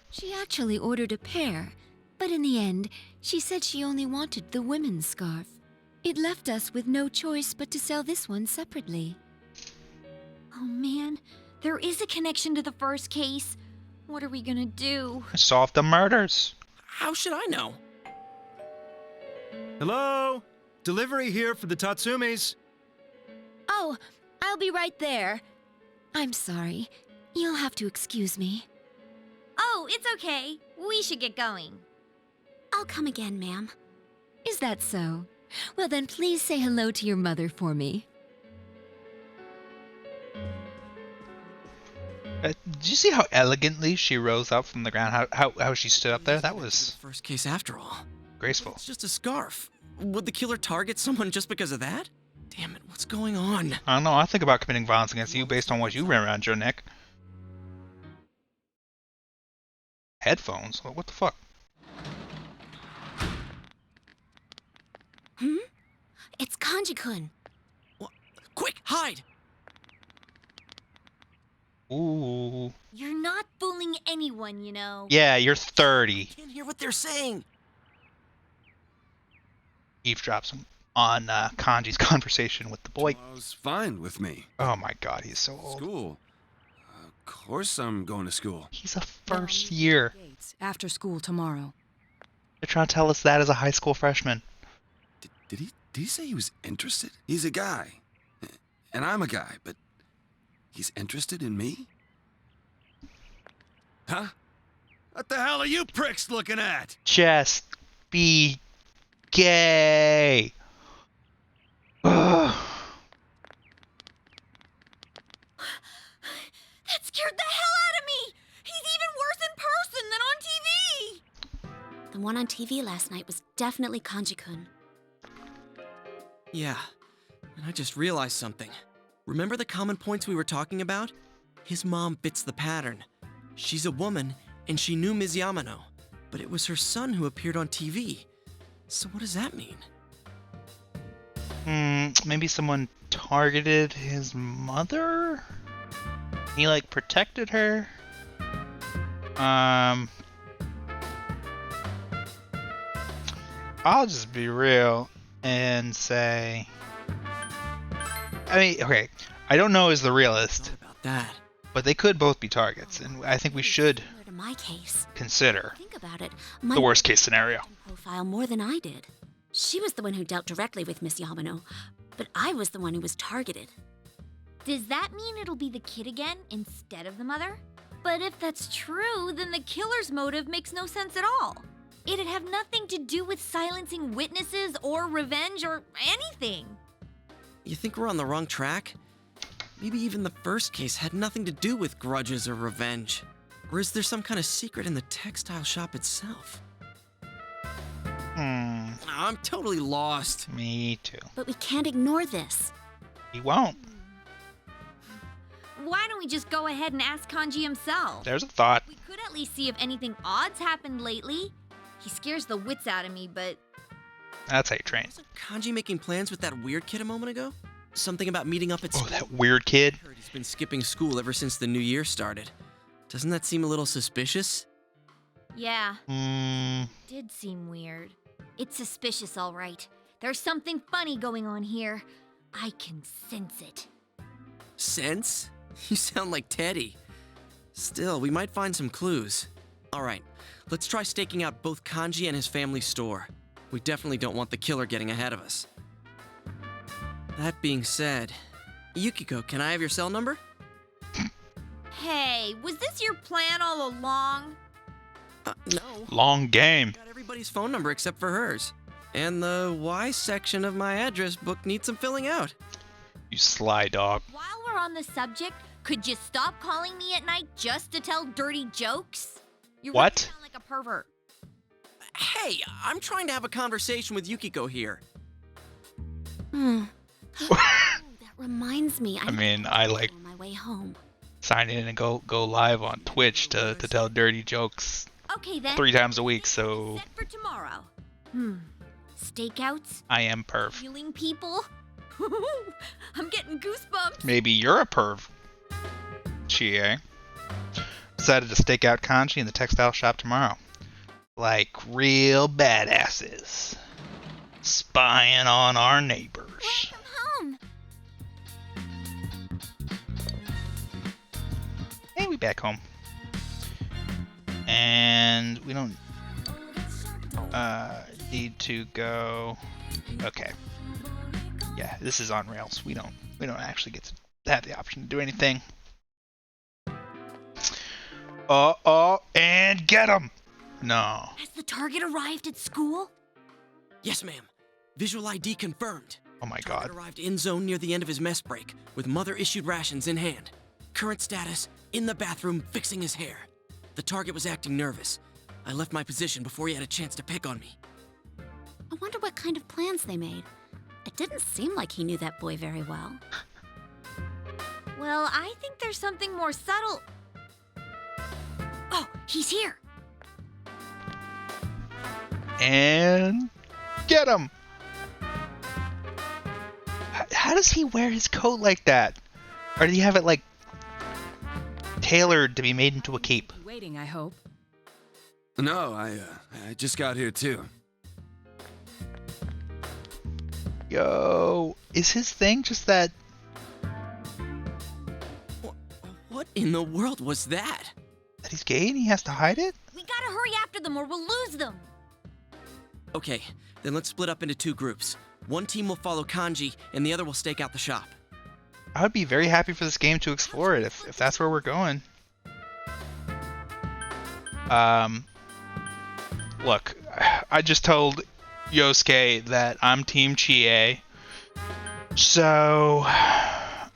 She actually ordered a pair, but in the end, she said she only wanted the women's scarf. It left us with no choice but to sell this one separately. Oh man, there is a connection to the first case. What are we gonna do? Solve the murders. How should I know? Hello? Delivery here for the Tatsumis. Oh, I'll be right there. I'm sorry. You'll have to excuse me. Oh, it's okay. We should get going. I'll come again, ma'am. Is that so? Well then, please say hello to your mother for me. Did you see how elegantly she rose up from the ground? How she stood up there? That was First case after all. graceful. It's just a scarf. Would the killer target someone just because of that? Damn it, what's going on? I don't know. I think about committing violence against you based on what you ran around your neck. Headphones? What the fuck? It's Kanji-kun. Quick, hide! Ooh. You're not fooling anyone, you know. Yeah, you're 30. Can't hear what they're saying. Eavesdrops on Kanji's conversation with the boy. It's fine with me. Oh my god, he's so old. School. Of course I'm going to school. He's a first year. After school tomorrow. They're trying to tell us that as a high school freshman. Did he say he was interested? He's a guy. And I'm a guy, but he's interested in me? Huh? What the hell are you pricks looking at? Just be gay. Ugh. That scared the hell out of me! He's even worse in person than on TV! The one on TV last night was definitely Kanji-kun. Yeah, and I just realized something. Remember the common points we were talking about? His mom fits the pattern. She's a woman, and she knew Ms. Yamano, but it was her son who appeared on TV. So what does that mean? Maybe someone targeted his mother? He, like, protected her? I'll just be real and say... I mean, okay, I don't know as the realist, About that. but they could both be targets, and I think we should in my case. consider Think about it. the worst case scenario. Profile more than I did. She was the one who dealt directly with Miss Yamano, but I was the one who was targeted. Does that mean it'll be the kid again instead of the mother? But if that's true, then the killer's motive makes no sense at all. It'd have nothing to do with silencing witnesses or revenge or anything. You think we're on the wrong track? Maybe even the first case had nothing to do with grudges or revenge. Or is there some kind of secret in the textile shop itself? I'm totally lost. Me too. But we can't ignore this. He won't. Why don't we just go ahead and ask Kanji himself? There's a thought. We could at least see if anything odd's happened lately. He scares the wits out of me, but... That's how you train. Wasn't Kanji making plans with that weird kid a moment ago? Something about meeting up at school? Oh, that weird kid. I heard he's been skipping school ever since the new year started. Doesn't that seem a little suspicious? Yeah. Did seem weird. It's suspicious, all right. There's something funny going on here. I can sense it. Sense? You sound like Teddy. Still, we might find some clues. All right, let's try staking out both Kanji and his family's store. We definitely don't want the killer getting ahead of us. That being said, Yukiko, can I have your cell number? Hey, was this your plan all along? No. Long game. Got everybody's phone number except for hers. And the Y section of my address book needs some filling out. You sly dog. While we're on the subject, could you stop calling me at night just to tell dirty jokes? You What? really sound like a pervert. Hey, I'm trying to have a conversation with Yukiko here. Oh, that reminds me. I mean, I like on my way home. sign in and go live on Twitch to tell dirty jokes Okay then. 3 times a week, so Set for tomorrow. Stakeouts? I am perv. Healing people? I'm getting goosebumps. Maybe you're a perv. Chie. Decided to stake out Kanji in the textile shop tomorrow. Like real badasses. Spying on our neighbors. Home. Hey, we back home. And we don't need to go. Okay. Yeah, this is on rails. We don't actually get to have the option to do anything. And get him. No. Has the target arrived at school? Yes, ma'am. Visual ID confirmed. Oh my god. Target arrived in zone near the end of his mess break, with mother-issued rations in hand. Current status, in the bathroom, fixing his hair. The target was acting nervous. I left my position before he had a chance to pick on me. I wonder what kind of plans they made. It didn't seem like he knew that boy very well. Well, I think there's something more subtle. Oh, he's here. And get him. How does he wear his coat like that? Or do you have it like tailored to be made into a cape? Waiting, I hope. No, I just got here too. Yo, is his thing just that? What in the world was that? That he's gay and he has to hide it? We gotta hurry after them or we'll lose them. Okay, then let's split up into 2 groups. One team will follow Kanji, and the other will stake out the shop. I would be very happy for this game to explore it if that's where we're going. Look, I just told Yosuke that I'm Team Chie. So, I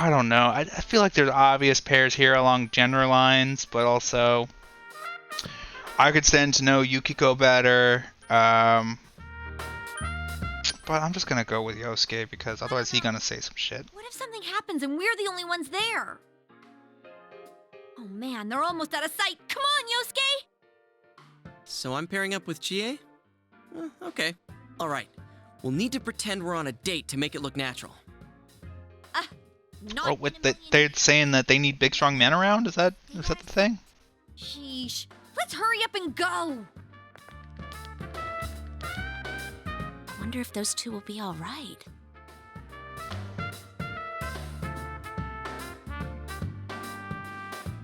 don't know. I feel like there's obvious pairs here along gender lines, but also I could stand to know Yukiko better. But I'm just gonna go with Yosuke because otherwise he's gonna say some shit. What if something happens and we're the only ones there? Oh man, they're almost out of sight. Come on, Yosuke! So I'm pairing up with Chie? Okay. All right. We'll need to pretend we're on a date to make it look natural. Oh, they're saying that they need big, strong men around? Is that the thing? Sheesh. Let's hurry up and go! I wonder if those 2 will be all right.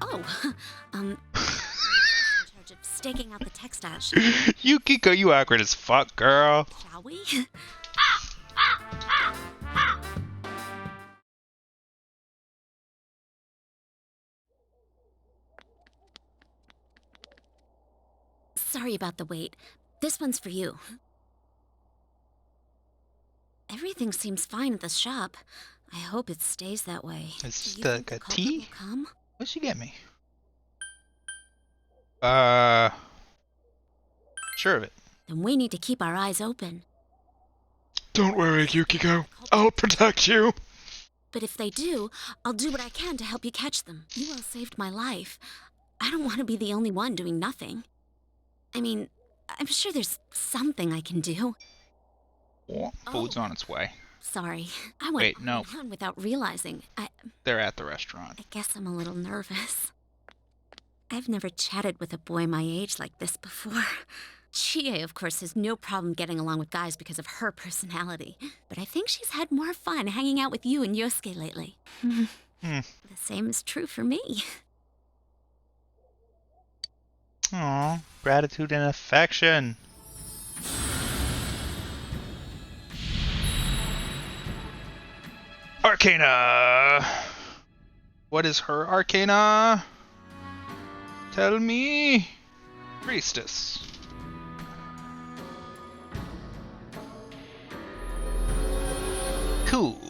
Oh, in charge of staking out the textile shop. Yukiko, you awkward as fuck, girl. Shall we? Sorry about the wait. This one's for you. Everything seems fine at the shop. I hope it stays that way. It's Do you the think the culprit tea? will come? What'd she get me? Sure of it. Then we need to keep our eyes open. Don't worry, Yukiko. I'll protect you. But if they do, I'll do what I can to help you catch them. You all saved my life. I don't want to be the only one doing nothing. I mean, I'm sure there's something I can do. Oh, food's on its way. Sorry, I went Wait, no. on without realizing. They're at the restaurant. I guess I'm a little nervous. I've never chatted with a boy my age like this before. Chie, of course, has no problem getting along with guys because of her personality. But I think she's had more fun hanging out with you and Yosuke lately. The same is true for me. Aw, gratitude and affection. Arcana! What is her arcana? Tell me. Priestess. Cool.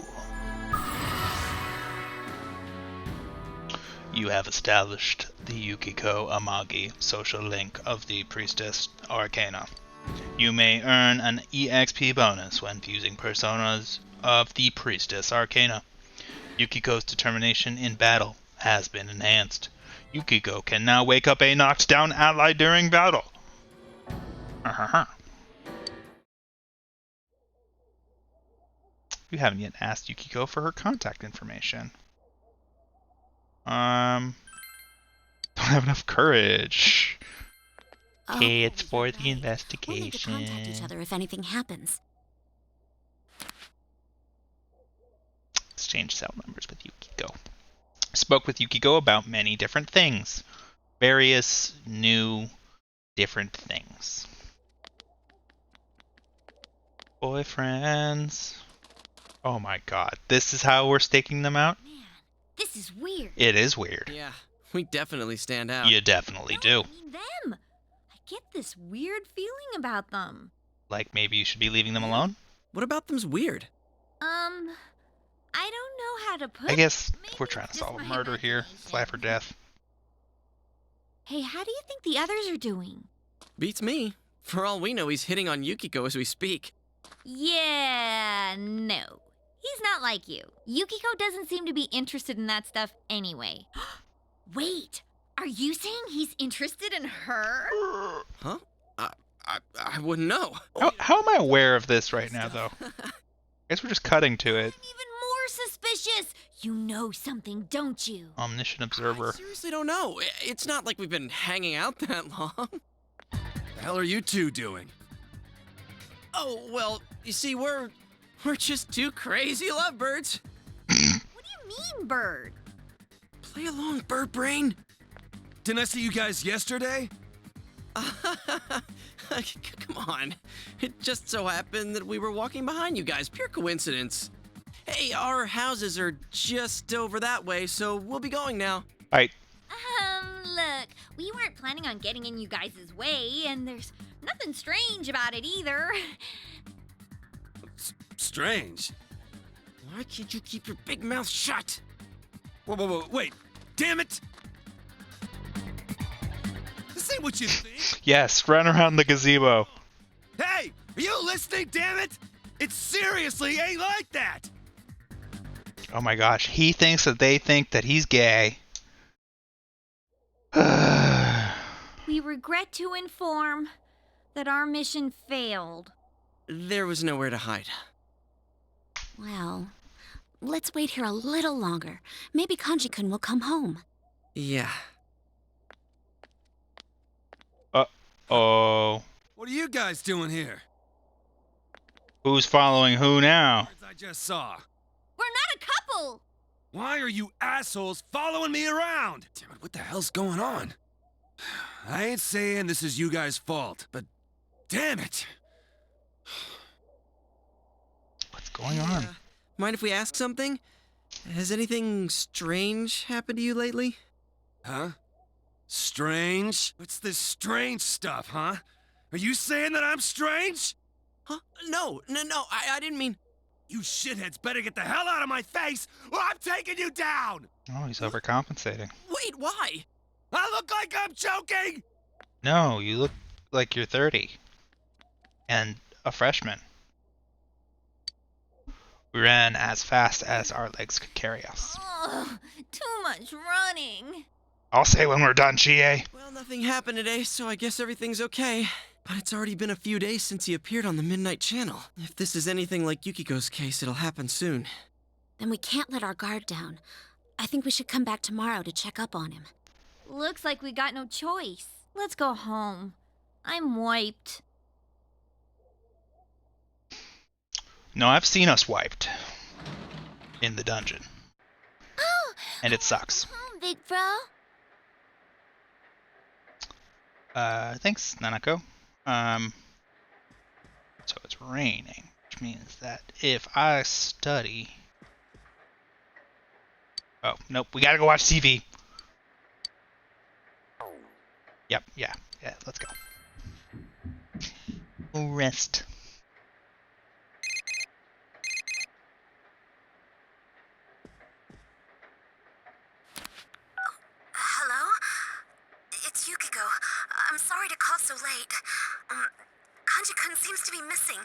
You have established the Yukiko Amagi social link of the Priestess Arcana. You may earn an EXP bonus when fusing personas of the Priestess Arcana. Yukiko's determination in battle has been enhanced. Yukiko can now wake up a knocked down ally during battle. You haven't yet asked Yukiko for her contact information. Don't have enough courage. Okay, it's for the investigation. We'll need to contact each other if anything happens. Exchange cell numbers with Yukiko. Spoke with Yukiko about many different things. Various new different things. Boyfriends. Oh my god. This is how we're staking them out? This is weird. It is weird. Yeah, we definitely stand out. You definitely do. I mean them. I get this weird feeling about them. Like maybe you should be leaving them alone? What about them's weird? I don't know how to put I guess if we're trying to solve a murder here. It's life or death. Hey, how do you think the others are doing? Beats me. For all we know, he's hitting on Yukiko as we speak. Yeah, no. He's not like you. Yukiko doesn't seem to be interested in that stuff anyway. Wait, are you saying he's interested in her? Huh? I wouldn't know. How am I aware of this right now, though? I guess we're just cutting to it. Even more suspicious. You know something, don't you? Omniscient observer. I seriously don't know. It's not like we've been hanging out that long. The hell are you two doing? Oh, well, you see, we're just two crazy lovebirds. What do you mean, bird? Play along, bird brain. Didn't I see you guys yesterday? Come on. It just so happened that we were walking behind you guys. Pure coincidence. Hey, our houses are just over that way, so we'll be going now. Alright. Look, we weren't planning on getting in you guys' way, and there's nothing strange about it either. Strange. Why can't you keep your big mouth shut? Whoa, wait. Damn it! This ain't what you think. Yes, run around the gazebo. Hey! Are you listening, damn it? It seriously ain't like that! Oh my gosh, he thinks that they think that he's gay. We regret to inform that our mission failed. There was nowhere to hide. Well, let's wait here a little longer. Maybe Kanji-kun will come home. Yeah. Uh-oh. What are you guys doing here? Who's following who now? I just saw. We're not a couple! Why are you assholes following me around? Damn it, what the hell's going on? I ain't saying this is you guys' fault, but damn it. What's going on? Mind if we ask something? Has anything strange happened to you lately? Huh? Strange? What's this strange stuff, huh? Are you saying that I'm strange? Huh? No, I didn't mean... You shitheads better get the hell out of my face, or I'm taking you down! Oh, he's overcompensating. Wait, why? I look like I'm joking! No, you look like you're 30. And a freshman. We ran as fast as our legs could carry us. Ugh, too much running. I'll say when we're done, Chie. Well, nothing happened today, so I guess everything's okay. But it's already been a few days since he appeared on the Midnight Channel. If this is anything like Yukiko's case, it'll happen soon. Then we can't let our guard down. I think we should come back tomorrow to check up on him. Looks like we got no choice. Let's go home. I'm wiped. No, I've seen us wiped. In the dungeon. Oh! And it sucks. Home, big bro. Thanks, Nanako. So it's raining, which means that if I study... Oh, nope, we gotta go watch TV. Yep, yeah, let's go. We'll rest. Hello? It's Yukiko. I'm sorry to call so late. Kanji-kun seems to be missing.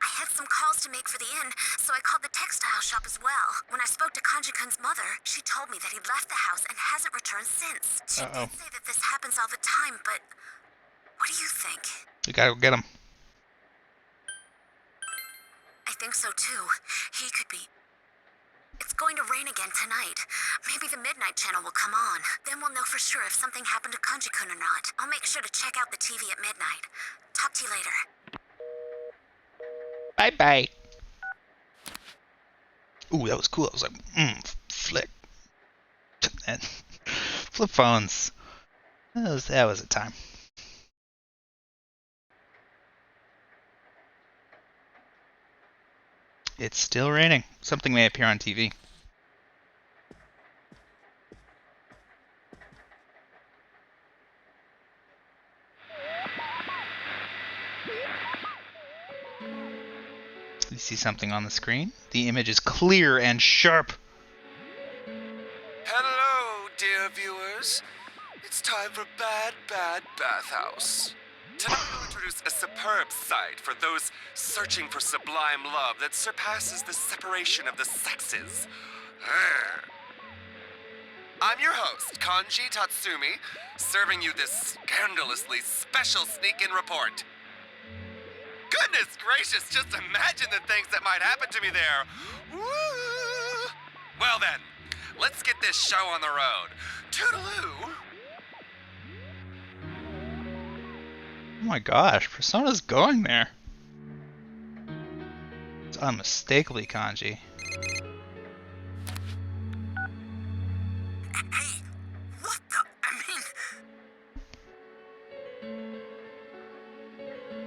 I had some calls to make for the inn, so I called the textile shop as well. When I spoke to Kanji-kun's mother, she told me that he'd left the house and hasn't returned since. She did say that this happens all the time, but what do you think? We gotta go get him. I think so too. He could be... It's going to rain again tonight. Maybe the Midnight Channel will come on. Then we'll know for sure if something happened to Kanji-kun or not. I'll make sure to check out the TV at midnight. Talk to you later. Bye-bye. Ooh, that was cool. I was like, flick. And flip phones. That was a time. It's still raining. Something may appear on TV. You see something on the screen? The image is clear and sharp. Hello, dear viewers. It's time for Bad Bathhouse. Tonight we'll introduce a superb site for those searching for sublime love that surpasses the separation of the sexes. I'm your host, Kanji Tatsumi, serving you this scandalously special sneak-in report. Goodness gracious, just imagine the things that might happen to me there. Woo! Well then, let's get this show on the road. Toodaloo! Oh my gosh, Persona's going there. It's unmistakably Kanji. Hey, what the...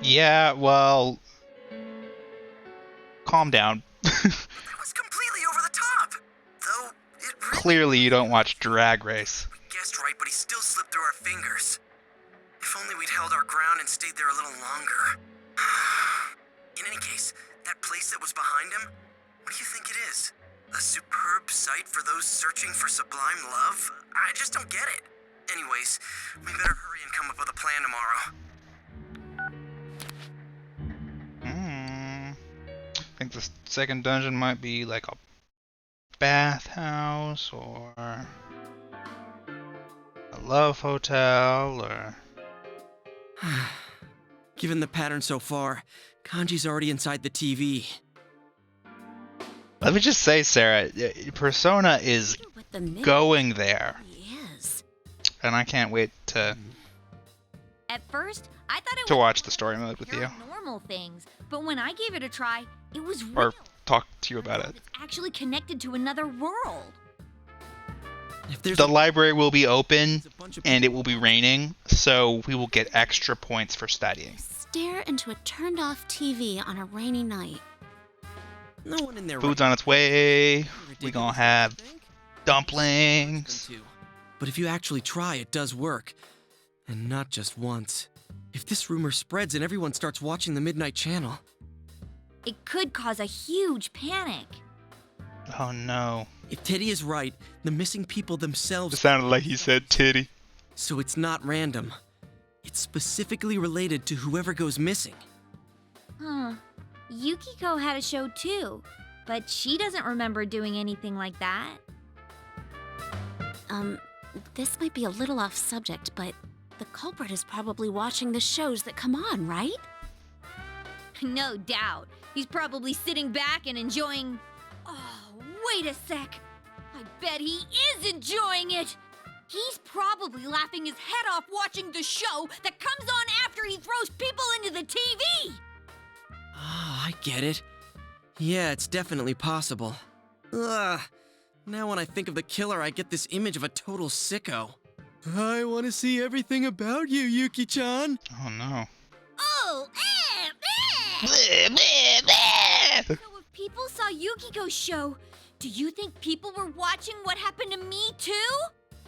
Yeah, well... Calm down. That was completely over the top. Though, it really... Clearly you don't watch Drag Race. We guessed right, but he still slipped through our fingers. If only we'd held our ground and stayed there a little longer. In any case, that place that was behind him, what do you think it is? A superb sight for those searching for sublime love? I just don't get it. Anyways, we better hurry and come up with a plan tomorrow. I think the second dungeon might be like a bathhouse or a love hotel or... Given the pattern so far, Kanji's already inside the TV. Let me just say, Sarah, Persona is going there. Yes. And I can't wait to At first, I thought it to was watch the story mode with you. normal things, but when I gave it a try, it was Or talk to you about it. It's actually connected to another world. If there's The library will be open and it will be raining, so we will get extra points for studying. Stare into a turned-off TV on a rainy night. no one in there. Food's on its way. We gonna have dumplings. But if you actually try, it does work. And not just once. If this rumor spreads and everyone starts watching the Midnight Channel. It could cause a huge panic. Oh no. If Teddy is right, the missing people themselves... It sounded like he said titty. So it's not random. It's specifically related to whoever goes missing. Huh. Yukiko had a show too, but she doesn't remember doing anything like that. This might be a little off subject, but the culprit is probably watching the shows that come on, right? No doubt. He's probably sitting back and enjoying... Oh, wait a sec. I bet he is enjoying it. He's probably laughing his head off watching the show that comes on after he throws people into the TV. Ah, I get it. Yeah, it's definitely possible. Ugh. Now when I think of the killer, I get this image of a total sicko. I want to see everything about you, Yuki-chan. Oh no. Oh, So if people saw Yukiko's show, do you think people were watching what happened to me too?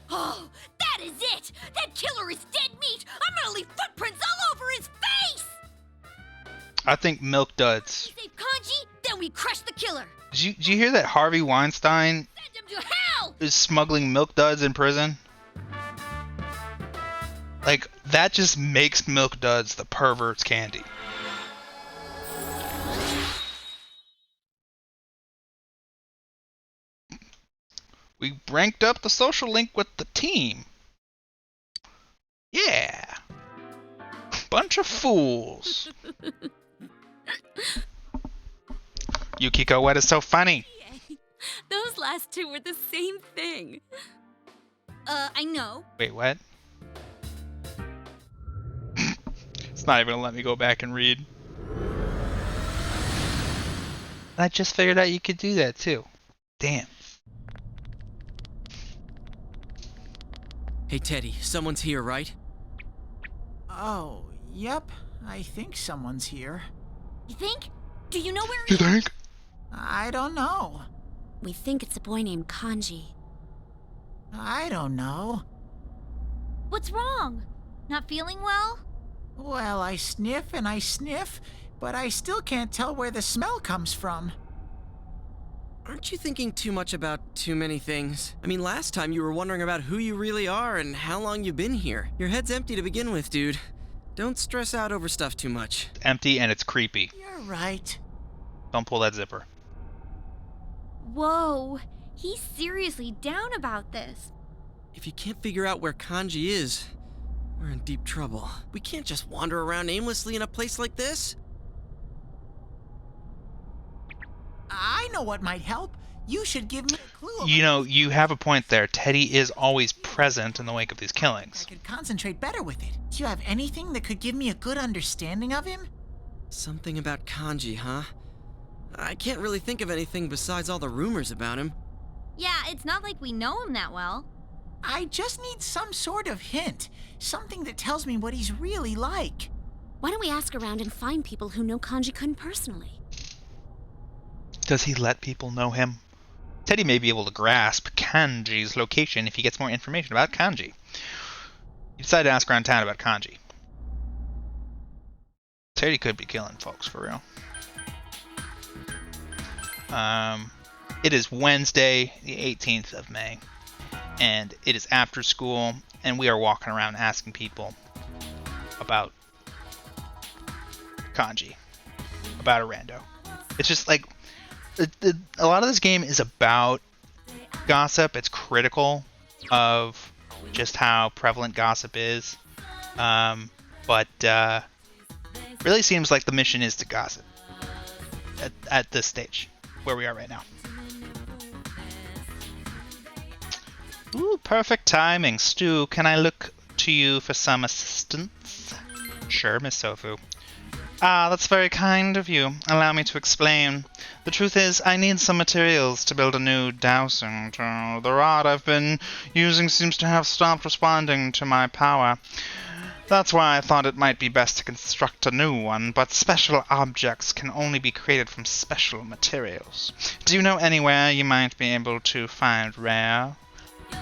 Oh, that is it! That killer is dead meat! I'm gonna leave footprints all over his face! I think Milk Duds. We save Kanji, then we crush the killer! Did you hear that Harvey Weinstein Send him to hell! is smuggling Milk Duds in prison? Like, that just makes Milk Duds the pervert's candy. We ranked up the social link with the team. Yeah. Bunch of fools. Yukiko, what is so funny? Those last two were the same thing. I know. Wait, what? It's not even gonna let me go back and read. I just figured out you could do that too. Damn. Hey, Teddy, someone's here, right? Oh, yep. I think someone's here. You think? Do you know where You think? I don't know. We think it's a boy named Kanji. I don't know. What's wrong? Not feeling well? Well, I sniff and I sniff, but I still can't tell where the smell comes from. Aren't you thinking too much about too many things? I mean, last time you were wondering about who you really are and how long you've been here. Your head's empty to begin with, dude. Don't stress out over stuff too much. It's empty and it's creepy. You're right. Don't pull that zipper. Whoa, he's seriously down about this. If you can't figure out where Kanji is, we're in deep trouble. We can't just wander around aimlessly in a place like this. I know what might help. You should give me a clue. You know, you have a point there. Teddy is always present in the wake of these killings. I could concentrate better with it. Do you have anything that could give me a good understanding of him? Something about Kanji, huh? I can't really think of anything besides all the rumors about him. Yeah, it's not like we know him that well. I just need some sort of hint. Something that tells me what he's really like. Why don't we ask around and find people who know Kanji-kun personally? Does he let people know him? Teddy may be able to grasp Kanji's location if he gets more information about Kanji. You decide to ask around town about Kanji. Teddy could be killing folks for real. It is Wednesday, the 18th of May, and it is after school, and we are walking around asking people about Kanji, about a rando. It's just like, a lot of this game is about gossip. It's critical of just how prevalent gossip is, but really seems like the mission is to gossip at this stage where we are right now. Ooh, perfect timing. Stu, can I look to you for some assistance? Sure, Miss Sofu. Ah, that's very kind of you. Allow me to explain. The truth is, I need some materials to build a new dowsing tool. The rod I've been using seems to have stopped responding to my power. That's why I thought it might be best to construct a new one, but special objects can only be created from special materials. Do you know anywhere you might be able to find rare,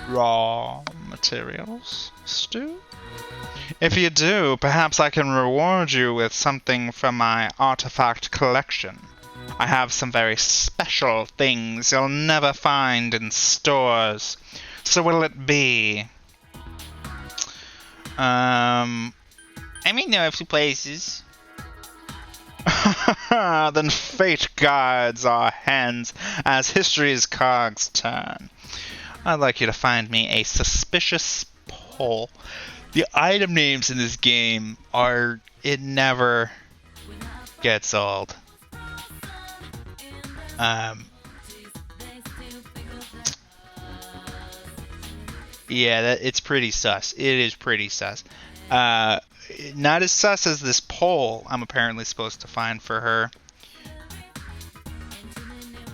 raw materials, Stu? If you do, perhaps I can reward you with something from my artifact collection. I have some very special things you'll never find in stores. So what'll it be? I may know a few places. Then fate guides our hands as history's cogs turn. I'd like you to find me a suspicious pole. The item names in this game are... it never gets old. Yeah, it's pretty sus. It is pretty sus. Not as sus as this pole I'm apparently supposed to find for her.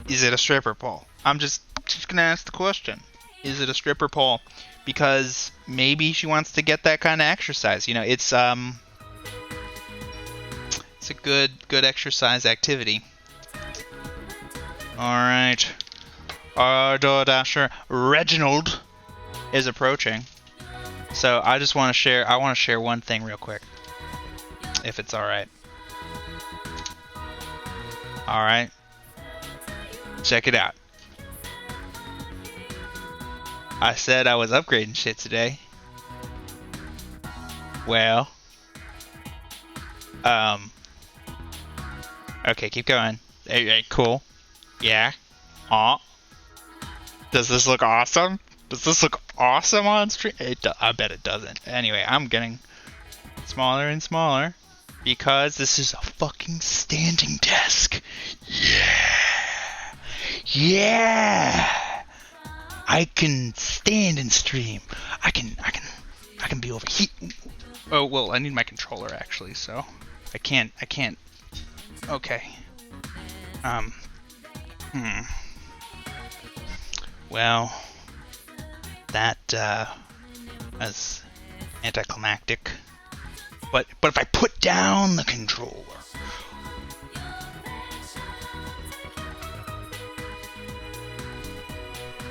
Is it a stripper pole? I'm just gonna ask the question. Is it a stripper pole? Because maybe she wants to get that kind of exercise. You know, it's a good exercise activity. All right, our DoorDasher Reginald is approaching. So I just want to share. I want to share one thing real quick, if it's all right. All right, check it out. I said I was upgrading shit today. Well, okay, keep going. Hey, cool. Yeah. Aw. Does this look awesome? Does this look awesome on stream? I bet it doesn't. Anyway, I'm getting smaller and smaller because this is a fucking standing desk. Yeah. Yeah. I can stand and stream. I can be over here. Oh, well, I need my controller actually, so I can't. Okay. Well, that was anticlimactic. But if I put down the controller.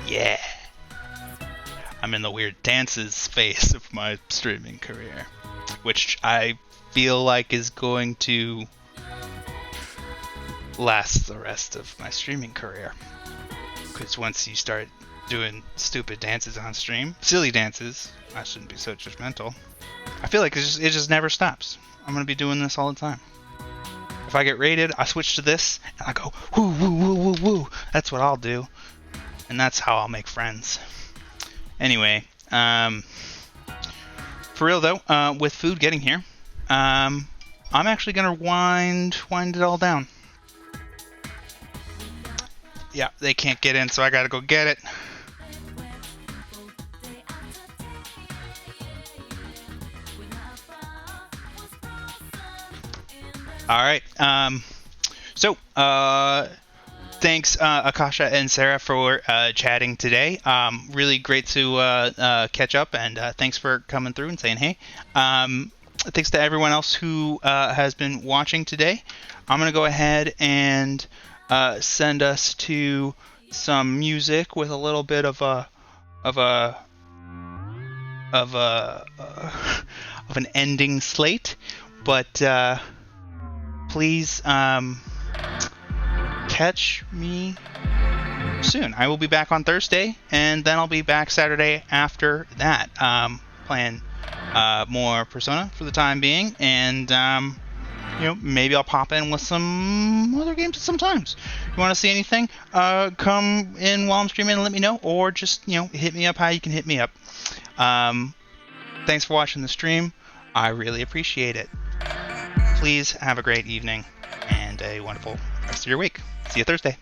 Yeah. I'm in the weird dances phase of my streaming career, which I feel like is going to last the rest of my streaming career. Because once you start doing stupid dances on stream, silly dances, I shouldn't be so judgmental. I feel like it just never stops. I'm gonna be doing this all the time. If I get raided, I switch to this and I go woo woo woo woo woo. That's what I'll do. And that's how I'll make friends. Anyway, for real though, with food getting here, I'm actually gonna wind it all down. Yeah, they can't get in, so I gotta go get it. All right. So thanks, Akasha and Sarah, for chatting today. Really great to catch up, and thanks for coming through and saying hey. Thanks to everyone else who has been watching today. I'm gonna go ahead and send us to some music with a little bit of an ending slate, but please catch me soon. I will be back on Thursday, and then I'll be back Saturday after that, playing more Persona for the time being, and maybe I'll pop in with some other games sometimes. If you want to see anything, come in while I'm streaming and let me know, or just hit me up how you can hit me up. Thanks for watching the stream. I really appreciate it. Please have a great evening and a wonderful rest of your week. See you Thursday.